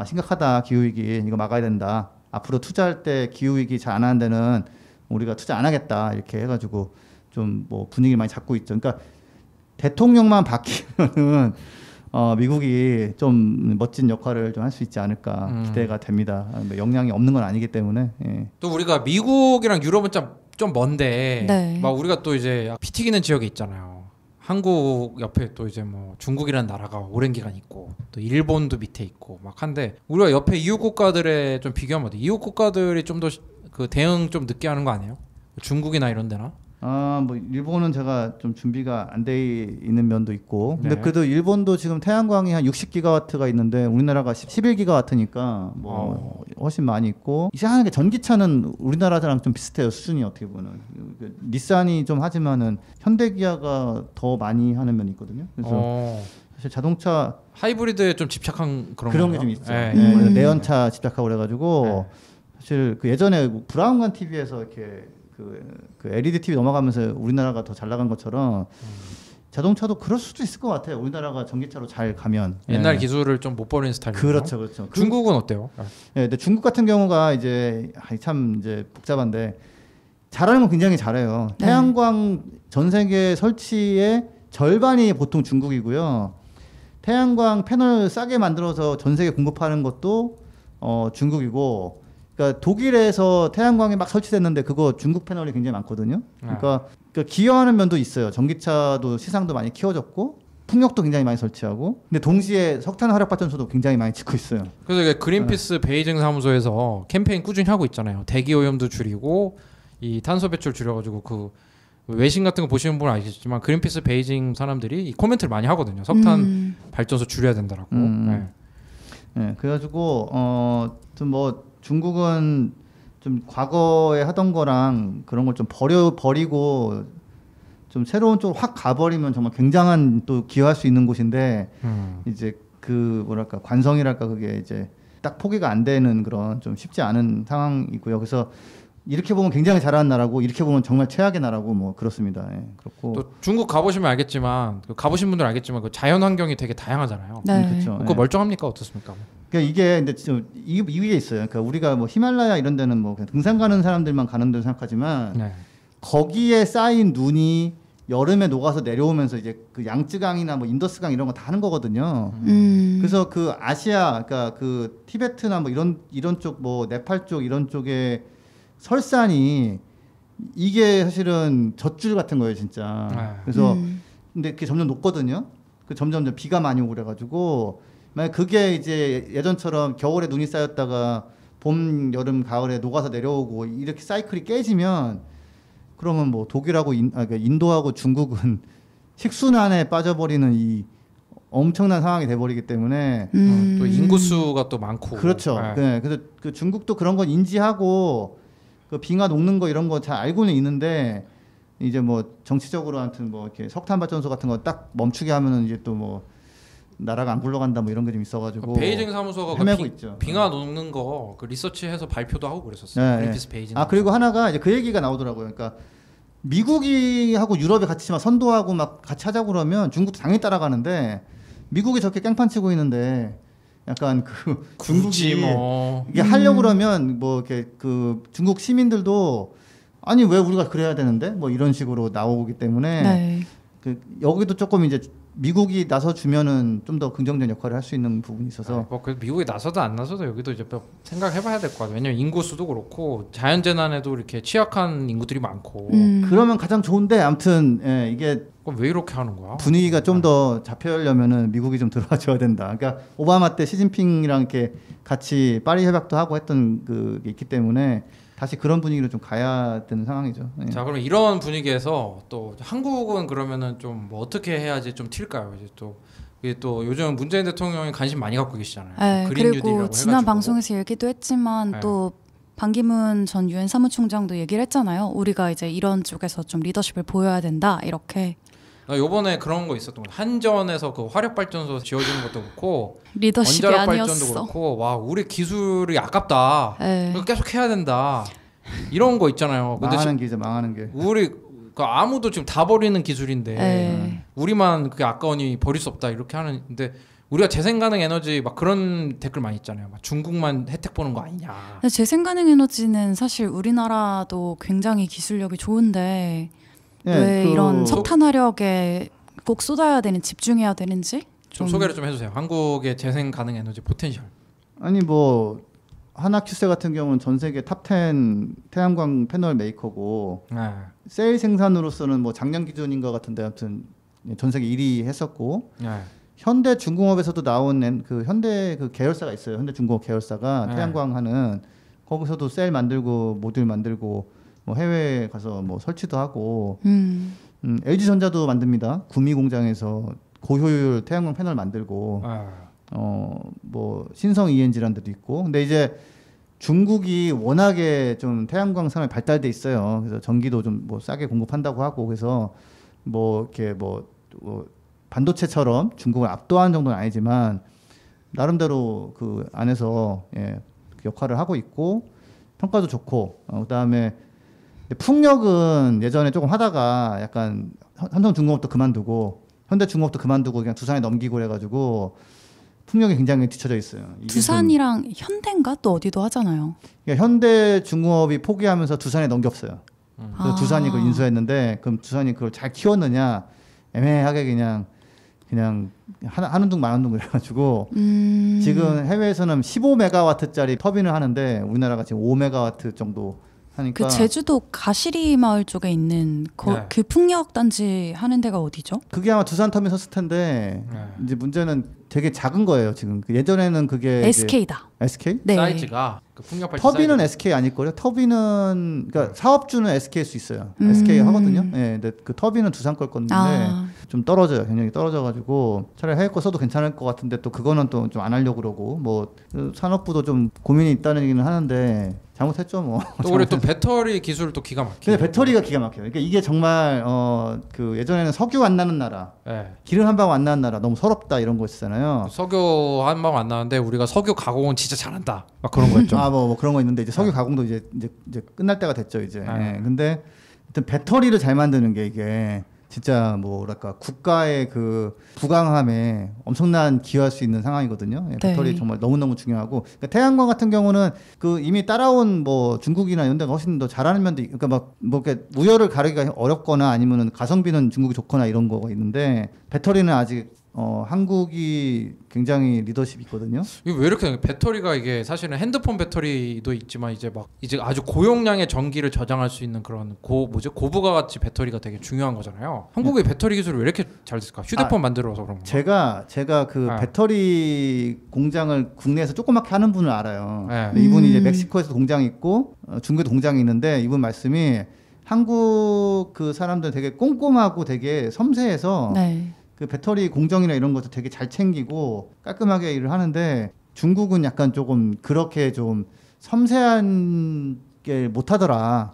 Speaker 3: 심각하다 기후위기 이거 막아야 된다. 앞으로 투자할 때 기후위기 잘 안 하는 데는 우리가 투자 안 하겠다 이렇게 해가지고 좀 뭐 분위기 많이 잡고 있죠. 그러니까 대통령만 바뀌면은 미국이 좀 멋진 역할을 좀 할 수 있지 않을까 기대가 됩니다. 뭐 영향이 없는 건 아니기 때문에. 예.
Speaker 1: 또 우리가 미국이랑 유럽은 좀 먼데
Speaker 2: 네.
Speaker 1: 막 우리가 또 이제 피 튀기는 지역이 있잖아요. 한국 옆에 또 이제 뭐 중국이라는 나라가 오랜 기간 있고 또 일본도 밑에 있고 막 한데 우리가 옆에 이웃 국가들에 좀 비교하면 어때? 이웃 국가들이 좀 더 그 대응 좀 늦게 하는 거 아니에요? 중국이나 이런 데나?
Speaker 3: 뭐 일본은 제가 좀 준비가 안 돼 있는 면도 있고 근데
Speaker 1: 네.
Speaker 3: 그래도 일본도 지금 태양광이 한 60기가와트가 있는데 우리나라가 11기가와트니까 뭐 훨씬 많이 있고 이상하게 전기차는 우리나라랑 좀 비슷해요. 수준이 어떻게 보면 닛산이 좀 하지만은 현대기아가 더 많이 하는 면이 있거든요. 그래서 사실 자동차
Speaker 1: 하이브리드에 좀 집착한
Speaker 3: 그런 게 좀 있죠.
Speaker 1: 네.
Speaker 3: 내연차 집착하고 그래가지고 사실 그 예전에 브라운관 TV에서 이렇게 그 LED TV 넘어가면서 우리나라가 더 잘 나간 것처럼 자동차도 그럴 수도 있을 것 같아요. 우리나라가 전기차로 잘 가면
Speaker 1: 옛날 기술을 좀 못 버리는 스타일이에요.
Speaker 3: 그렇죠.
Speaker 1: 중국은 어때요?
Speaker 3: 근데 중국 같은 경우가 이제 참 이제 복잡한데 잘하는 건 굉장히 잘해요.
Speaker 2: 네.
Speaker 3: 태양광 전 세계 설치의 절반이 보통 중국이고요. 태양광 패널 싸게 만들어서 전 세계 공급하는 것도 중국이고. 그러니까 독일에서 태양광이 막 설치됐는데 그거 중국 패널이 굉장히 많거든요. 그러니까 기여하는 면도 있어요. 전기차도 시장도 많이 키워졌고 풍력도 굉장히 많이 설치하고 근데 동시에 석탄 화력 발전소도 굉장히 많이 짓고 있어요.
Speaker 1: 그래서 이게 그린피스 베이징 사무소에서 캠페인 꾸준히 하고 있잖아요. 대기 오염도 줄이고 이 탄소 배출 줄여가지고 그 외신 같은 거 보시는 분은 아시겠지만 그린피스 베이징 사람들이 이 코멘트를 많이 하거든요. 석탄 발전소 줄여야 된다라고.
Speaker 3: 네, 그래가지고 좀 뭐 중국은 좀 과거에 하던 거랑 그런 걸 좀 버리고 좀 새로운 쪽으로 확 가버리면 정말 굉장한 또 기여할 수 있는 곳인데 이제 그 뭐랄까 관성이랄까 그게 이제 딱 포기가 안 되는 그런 좀 쉽지 않은 상황이고요. 그래서 이렇게 보면 굉장히 잘하는 나라고 이렇게 보면 정말 최악의 나라고 뭐 그렇습니다. 예, 그렇고
Speaker 1: 또 중국 가보시면 알겠지만 가보신 분들은 알겠지만 그 자연 환경이 되게 다양하잖아요.
Speaker 2: 네.
Speaker 3: 그렇죠.
Speaker 1: 그거 멀쩡합니까 어떻습니까?
Speaker 3: 그러니까 이게 근데 이게 있어요. 그러니까 우리가 뭐 히말라야 이런 데는 뭐 그냥 등산 가는 사람들만 가는 데로 생각하지만
Speaker 1: 네.
Speaker 3: 거기에 쌓인 눈이 여름에 녹아서 내려오면서 이제 그 양쯔강이나 뭐 인더스강 이런 거 다 하는 거거든요. 그래서 그 아시아, 그러니까 그 티베트나 뭐 이런 쪽 뭐 네팔 쪽 이런 쪽에 설산이 이게 사실은 젖줄 같은 거예요, 진짜. 그래서 근데 그게 점점 녹거든요. 그 점점 비가 많이 오고 그래가지고 만약 그게 이제 예전처럼 겨울에 눈이 쌓였다가 봄, 여름, 가을에 녹아서 내려오고 이렇게 사이클이 깨지면 그러면 뭐 독일하고 인도하고 중국은 식순환에 빠져버리는 이 엄청난 상황이 돼버리기 때문에
Speaker 1: 또 인구수가 또 많고
Speaker 3: 그렇죠. 네. 그래서 그 중국도 그런 건 인지하고 그 빙하 녹는 거 이런 거 잘 알고는 있는데 이제 뭐 정치적으로 아무튼 뭐 이렇게 석탄 발전소 같은 거 딱 멈추게 하면은 이제 또 뭐 나라가 안 굴러간다 뭐 이런 게 좀 있어가지고
Speaker 1: 베이징 사무소가
Speaker 3: 헤매고 있죠.
Speaker 1: 빙하 녹는 거 그 리서치해서 발표도 하고 그랬었어요. 그린피스 베이징.
Speaker 3: 그리고 하나가 이제 그 얘기가 나오더라고요. 그러니까 미국이 하고 유럽이 같이 막 선도하고 막 같이 하자고 그러면 중국도 당연히 따라가는데 미국이 저렇게 깽판 치고 있는데 약간 그 중국이
Speaker 1: 뭐
Speaker 3: 이게 하려고 그러면 뭐 이렇게 그 중국 시민들도 아니 왜 우리가 그래야 되는데 뭐 이런 식으로 나오기 때문에
Speaker 2: 네.
Speaker 3: 그 여기도 조금 이제 미국이 나서 주면은 좀 더 긍정적 역할을 할 수 있는 부분이 있어서
Speaker 1: 뭐 그 미국이 나서도 안 나서도 여기도 이제 생각해봐야 될 것 같아요. 왜냐면 인구수도 그렇고 자연재난에도 이렇게 취약한 인구들이 많고
Speaker 3: 그러면 가장 좋은데 아무튼 이게
Speaker 1: 그럼 왜 이렇게 하는 거야?
Speaker 3: 분위기가 좀 더 잡혀려면은 미국이 좀 들어와줘야 된다. 그러니까 오바마 때 시진핑이랑 이렇게 같이 파리 협약도 하고 했던 그게 있기 때문에 다시 그런 분위기로 좀 가야 되는 상황이죠. 네.
Speaker 1: 자, 그럼 이런 분위기에서 또 한국은 그러면은 좀 뭐 어떻게 해야지 좀 튈까요? 이제 또 이게 또 요즘 문재인 대통령이 관심 많이 갖고 계시잖아요.
Speaker 2: 네,
Speaker 1: 그린
Speaker 2: 그리고
Speaker 1: 뉴딜이라고
Speaker 2: 지난
Speaker 1: 해가지고.
Speaker 2: 방송에서 얘기도 했지만
Speaker 1: 네.
Speaker 2: 또 반기문 전 유엔 사무총장도 얘기를 했잖아요. 우리가 이제 이런 쪽에서 좀 리더십을 보여야 된다 이렇게.
Speaker 1: 나 요번에 그런 거 있었던 거 한전에서 그 화력 발전소 지어주는 것도 그렇고
Speaker 2: 리더십이
Speaker 1: 원자력 발전도
Speaker 2: 아니었어.
Speaker 1: 그렇고 와 우리 기술이 아깝다.
Speaker 2: 네.
Speaker 1: 이거 계속 해야 된다. 이런 거 있잖아요. 근데
Speaker 3: 망하는 게 이제 망하는 게.
Speaker 1: 우리 그 아무도 지금 다 버리는 기술인데
Speaker 2: 네.
Speaker 1: 우리만 그게 아까우니 버릴 수 없다 이렇게 하는데 우리가 재생 가능 에너지 막 그런 댓글 많이 있잖아요. 막 중국만 혜택 보는 거 아니냐.
Speaker 2: 근데 재생가능 에너지는 사실 우리나라도 굉장히 기술력이 좋은데 왜 이런 석탄 화력에 꼭 쏟아야 되는 집중해야 되는지
Speaker 1: 좀 소개를 좀 해주세요. 한국의 재생 가능 에너지 포텐셜.
Speaker 3: 아니 뭐 하나큐세 같은 경우는 전 세계 탑10 태양광 패널 메이커고
Speaker 1: 네.
Speaker 3: 셀 생산으로서는 뭐 작년 기준인 것 같은데 아무튼 전 세계 1위 했었고
Speaker 1: 네.
Speaker 3: 현대중공업에서도 나온 그 현대 그 계열사가 있어요. 현대중공업 계열사가
Speaker 1: 네.
Speaker 3: 태양광 하는 거기서도 셀 만들고 모듈 만들고 뭐 해외에 가서 뭐 설치도 하고 LG전자도 만듭니다. 구미 공장에서 고효율 태양광 패널 만들고 뭐 신성 ENG라는 데도 있고 근데 이제 중국이 워낙에 좀 태양광 산업이 발달돼 있어요. 그래서 전기도 좀 뭐 싸게 공급한다고 하고 그래서 뭐 이렇게 뭐 반도체처럼 중국을 압도하는 정도는 아니지만 나름대로 그 안에서 역할을 하고 있고 평가도 좋고 그다음에 풍력은 예전에 조금 하다가 약간 삼성중공업도 그만두고 현대중공업도 그만두고 그냥 두산에 넘기고 그래가지고 풍력이 굉장히 뒤쳐져 있어요.
Speaker 2: 두산이랑 현대인가 또 어디도 하잖아요.
Speaker 3: 그러니까 현대중공업이 포기하면서 두산에 넘겼어요. 그래서 두산이 그걸 인수했는데 그럼 두산이 그걸 잘 키웠느냐 애매하게 그냥 하는 둥 마는 둥 그래가지고 지금 해외에서는 15메가와트짜리 터빈을 하는데 우리나라가 지금 5메가와트 정도 하니까
Speaker 2: 그 제주도 가시리 마을 쪽에 있는 그 풍력 단지 하는 데가 어디죠?
Speaker 3: 그게 아마 두산 터빈 섰을 텐데 이제 문제는 되게 작은 거예요 지금. 예전에는 그게
Speaker 2: SK다.
Speaker 3: SK?
Speaker 2: 네.
Speaker 1: 사이즈가 그 풍력 발전
Speaker 3: 터빈은
Speaker 1: 사이즈가.
Speaker 3: SK 아닐 거예요. 터빈은 그러니까 사업주는 SK일 수 있어요. SK 하거든요. 네, 근데 그 터빈은 두산 걸 건데 좀 떨어져요. 굉장히 떨어져가지고 차라리 해외 거 써도 괜찮을 것 같은데 또 그거는 또 좀 안 하려고 그러고 뭐 산업부도 좀 고민이 있다는 얘기는 하는데 잘못했죠 뭐.
Speaker 1: 또 우리 또 배터리 기술도 기가 막히고.
Speaker 3: 근데 배터리가 기가 막혀요. 그러니까 이게 정말 그 예전에는 석유 안 나는 나라,
Speaker 1: 네.
Speaker 3: 기름 한 방울 안 나는 나라 너무 서럽다 이런 거 있었잖아요.
Speaker 1: 석유 한 방 안 나는데 우리가 석유 가공은 진짜 잘한다. 막 그런 거였죠.
Speaker 3: 뭐 그런 거 있는데 이제 석유 가공도 이제 끝날 때가 됐죠 이제. 근데 하여튼 배터리를 잘 만드는 게 이게 진짜 뭐랄까 국가의 그 부강함에 엄청난 기여할 수 있는 상황이거든요. 배터리 정말 너무너무 중요하고 그러니까 태양광 같은 경우는 그 이미 따라온 뭐 중국이나 이런 데가 훨씬 더 잘하는 면도 그러니까 막 뭐 이렇게 우열을 가르기가 어렵거나 아니면은 가성비는 중국이 좋거나 이런 거가 있는데 배터리는 아직 한국이 굉장히 리더십이 있거든요.
Speaker 1: 이게 왜 이렇게 배터리가 이게 사실은 핸드폰 배터리도 있지만 이제 아주 고용량의 전기를 저장할 수 있는 그런 고부가 가치 배터리가 되게 중요한 거잖아요. 한국의 배터리 기술이 왜 이렇게 잘 됐을까? 휴대폰 만들어서 그런 거.
Speaker 3: 제가 그 배터리 공장을 국내에서 조그맣게 하는 분을 알아요.
Speaker 1: 네.
Speaker 3: 이분이 이제 멕시코에서 공장이 있고 중국에도 공장이 있는데 이분 말씀이 한국 그 사람들 되게 꼼꼼하고 되게 섬세해서 그 배터리 공정이나 이런 것도 되게 잘 챙기고 깔끔하게 일을 하는데 중국은 약간 조금 그렇게 좀 섬세한 게 못하더라.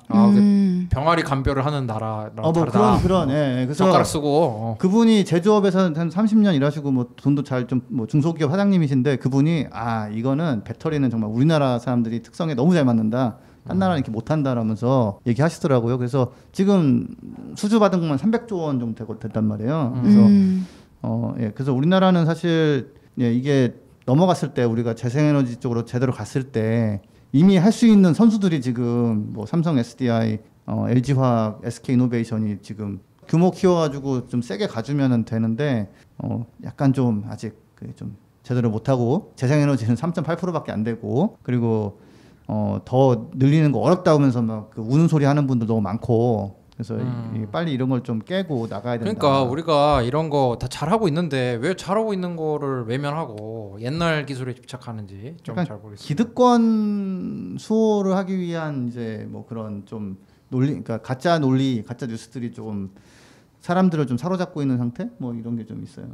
Speaker 1: 병아리 감별을 하는 나라랑 다르다.
Speaker 3: 그런 예. 그래서
Speaker 1: 젓가락 쓰고
Speaker 3: 그분이 제조업에서 한 30년 일하시고 뭐 돈도 잘 좀 뭐 중소기업 사장님이신데 그분이 이거는 배터리는 정말 우리나라 사람들이 특성에 너무 잘 맞는다. 딴 나라는 이렇게 못한다라면서 얘기하시더라고요. 그래서 지금 수주 받은 것만 300조 원 정도 됐단 말이에요. 그래서 그래서 우리나라는 사실 이게 넘어갔을 때 우리가 재생에너지 쪽으로 제대로 갔을 때 이미 할 수 있는 선수들이 지금 뭐 삼성 SDI, LG화학, SK이노베이션이 지금 규모 키워가지고 좀 세게 가주면은 되는데 약간 좀 아직 좀 제대로 못하고 재생에너지는 3.8%밖에 안 되고 그리고 더 늘리는 거 어렵다 하면서 막 그 우는 소리 하는 분들 너무 많고 그래서 빨리 이런 걸 좀 깨고 나가야 된다.
Speaker 1: 그러니까 우리가 이런 거 다 잘하고 있는데 왜 잘하고 있는 거를 외면하고 옛날 기술에 집착하는지 좀 잘 모르겠어요.
Speaker 3: 기득권 수호를 하기 위한 이제 뭐 그런 좀 논리, 그러니까 가짜 논리, 가짜 뉴스들이 좀 사람들을 좀 사로잡고 있는 상태? 뭐 이런 게 좀 있어요.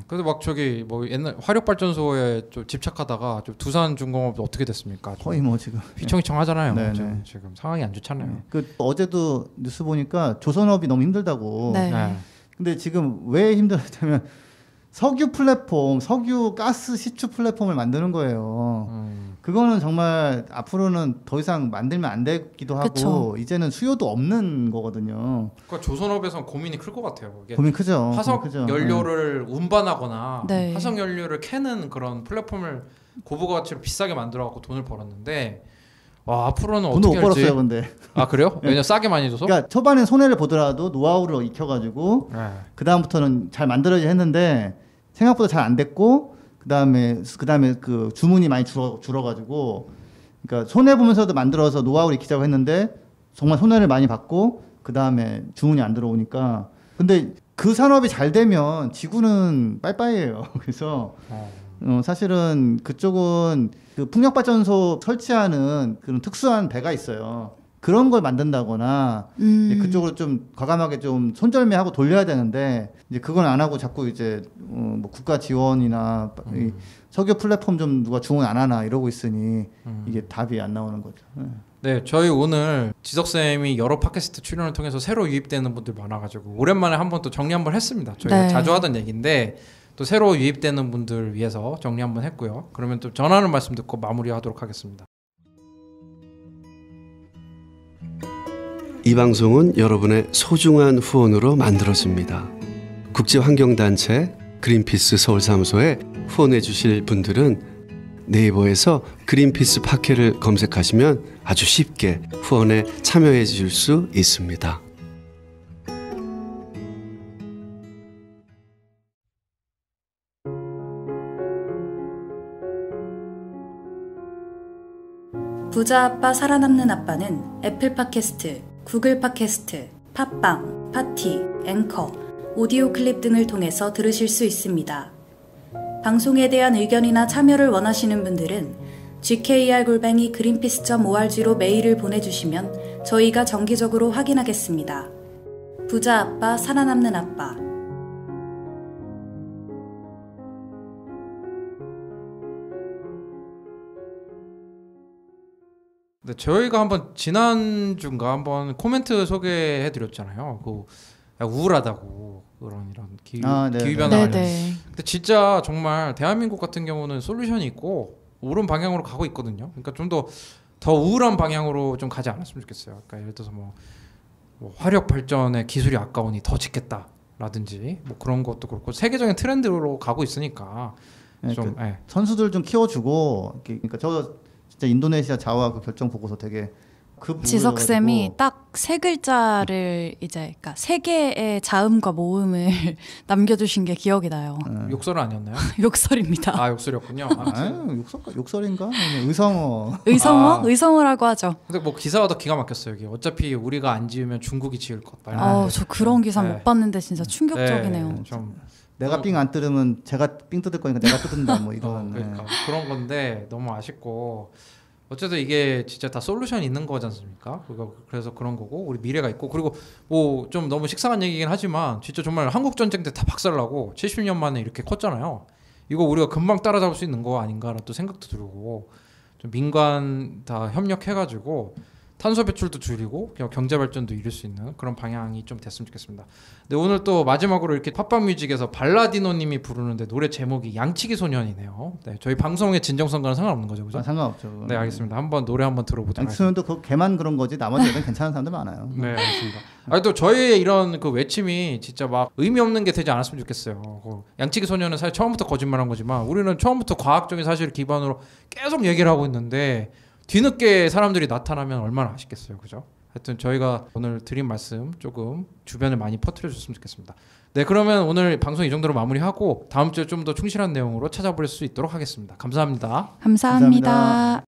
Speaker 1: 그래서 막 저기 뭐 옛날 화력 발전소에 좀 집착하다가 좀 두산중공업도 어떻게 됐습니까?
Speaker 3: 거의 뭐 지금
Speaker 1: 휘청휘청하잖아요.
Speaker 3: 네.
Speaker 1: 지금 상황이 안 좋잖아요.
Speaker 3: 어제도 뉴스 보니까 조선업이 너무 힘들다고.
Speaker 2: 네.
Speaker 3: 근데 지금 왜 힘들었냐면 석유 플랫폼, 석유 가스 시추 플랫폼을 만드는 거예요. 그거는 정말 앞으로는 더 이상 만들면 안 되기도 하고
Speaker 2: 그쵸.
Speaker 3: 이제는 수요도 없는 거거든요.
Speaker 1: 그러니까 조선업에서는 고민이 클 것 같아요. 이게
Speaker 3: 고민 크죠.
Speaker 1: 화석
Speaker 3: 고민 크죠.
Speaker 1: 연료를 운반하거나
Speaker 2: 네.
Speaker 1: 화석 연료를 캐는 그런 플랫폼을 고부가치로 비싸게 만들어갖고 돈을 벌었는데 와 앞으로는
Speaker 3: 돈도
Speaker 1: 어떻게
Speaker 3: 못
Speaker 1: 할지.
Speaker 3: 벌었어요, 근데.
Speaker 1: 아 그래요? 왜냐 싸게 많이 줘서?
Speaker 3: 그러니까 초반엔 손해를 보더라도 노하우를 익혀가지고 그 다음부터는 잘 만들어야 했는데 생각보다 잘 안 됐고 그 다음에 그 주문이 많이 줄어가지고 그러니까 손해 보면서도 만들어서 노하우를 익히자고 했는데 정말 손해를 많이 받고 그 다음에 주문이 안 들어오니까 근데 그 산업이 잘 되면 지구는 빠이빠이예요. 그래서 사실은 그쪽은 그 풍력발전소 설치하는 그런 특수한 배가 있어요. 그런 걸 만든다거나 이제 그쪽으로 좀 과감하게 좀 손절매하고 돌려야 되는데 이제 그건 안 하고 자꾸 이제 뭐 국가 지원이나 이 석유 플랫폼 좀 누가 지원 안 하나 이러고 있으니 이게 답이 안 나오는 거죠.
Speaker 1: 네, 저희 오늘 지석쌤이 여러 팟캐스트 출연을 통해서 새로 유입되는 분들 많아가지고 오랜만에 한번 또 정리 한번 했습니다. 저희가 자주 하던 얘기인데 또 새로 유입되는 분들 위해서 정리 한번 했고요. 그러면 또 전하는 말씀 듣고 마무리하도록 하겠습니다.
Speaker 6: 이 방송은 여러분의 소중한 후원으로 만들어집니다. 국제환경단체 그린피스 서울사무소에 후원해 주실 분들은 네이버에서 그린피스 팟캐를 검색하시면 아주 쉽게 후원에 참여해 주실 수 있습니다.
Speaker 2: 부자 아빠 살아남는 아빠는 애플 팟캐스트, 구글 팟캐스트, 팟빵, 파티, 앵커, 오디오 클립 등을 통해서 들으실 수 있습니다. 방송에 대한 의견이나 참여를 원하시는 분들은 gkr@greenpeace.org로 메일을 보내주시면 저희가 정기적으로 확인하겠습니다. 부자 아빠 살아남는 아빠.
Speaker 1: 네, 저희가 한번 지난주인가 한번 코멘트 소개해드렸잖아요. 그 우울하다고 이런 기후변화. 근데 진짜 정말 대한민국 같은 경우는 솔루션이 있고 옳은 방향으로 가고 있거든요. 그러니까 좀 더 우울한 방향으로 좀 가지 않았으면 좋겠어요. 그러니까 예를 들어서 뭐 화력 발전의 기술이 아까우니 더 짓겠다라든지 뭐 그런 것도 그렇고 세계적인 트렌드로 가고 있으니까 좀
Speaker 3: 선수들 좀 키워주고 그러니까 저 진짜 인도네시아 자와 그 결정 보고서 되게
Speaker 2: 지석 쌤이 딱 세 글자를 이제 그러니까 세 개의 자음과 모음을 남겨주신 게 기억이 나요.
Speaker 1: 욕설 아니었나요?
Speaker 2: 욕설입니다.
Speaker 1: 아 욕설이었군요.
Speaker 3: 욕설인가? 의성어.
Speaker 2: 의성어라고 하죠.
Speaker 1: 근데 뭐 기사가 더 기가 막혔어요. 이게 어차피 우리가 안 지으면 중국이 지을 것.
Speaker 2: 저 그런 기사 못 봤는데 진짜 충격적이네요.
Speaker 1: 좀
Speaker 3: 내가 삥 안 뜯으면 제가 삥 뜯을 거니까 내가 뜯는다 뭐 이런.
Speaker 1: 그러니까 그런 건데 너무 아쉽고 어쨌든 이게 진짜 다 솔루션이 있는 거지 않습니까? 그래서 그런 거고 우리 미래가 있고 그리고 뭐 좀 너무 식상한 얘기긴 하지만 진짜 정말 한국 전쟁 때 다 박살나고 70년 만에 이렇게 컸잖아요. 이거 우리가 금방 따라잡을 수 있는 거 아닌가라는 또 생각도 들고 좀 민간 다 협력해가지고 탄소 배출도 줄이고 경제 발전도 이룰 수 있는 그런 방향이 좀 됐으면 좋겠습니다. 네, 오늘 또 마지막으로 이렇게 팟빵 뮤직에서 발라디노님이 부르는데 노래 제목이 양치기 소년이네요. 네, 저희 방송의 진정성과는 상관없는 거죠, 그죠?
Speaker 3: 상관없죠.
Speaker 1: 네, 알겠습니다. 한번 노래 한번 들어보도록 하겠습니다.
Speaker 3: 양치소년도 그 걔만 그런 거지 나머지 애들은 괜찮은 사람들 많아요.
Speaker 1: 네, 알겠습니다. 아니 또 저희의 이런 그 외침이 진짜 막 의미 없는 게 되지 않았으면 좋겠어요. 양치기 소년은 사실 처음부터 거짓말한 거지만 우리는 처음부터 과학적인 사실을 기반으로 계속 얘기를 하고 있는데. 뒤늦게 사람들이 나타나면 얼마나 아쉽겠어요, 그죠? 하여튼 저희가 오늘 드린 말씀 조금 주변에 많이 퍼뜨려줬으면 좋겠습니다. 네, 그러면 오늘 방송 이 정도로 마무리하고 다음 주에 좀 더 충실한 내용으로 찾아볼 수 있도록 하겠습니다. 감사합니다.
Speaker 2: 감사합니다.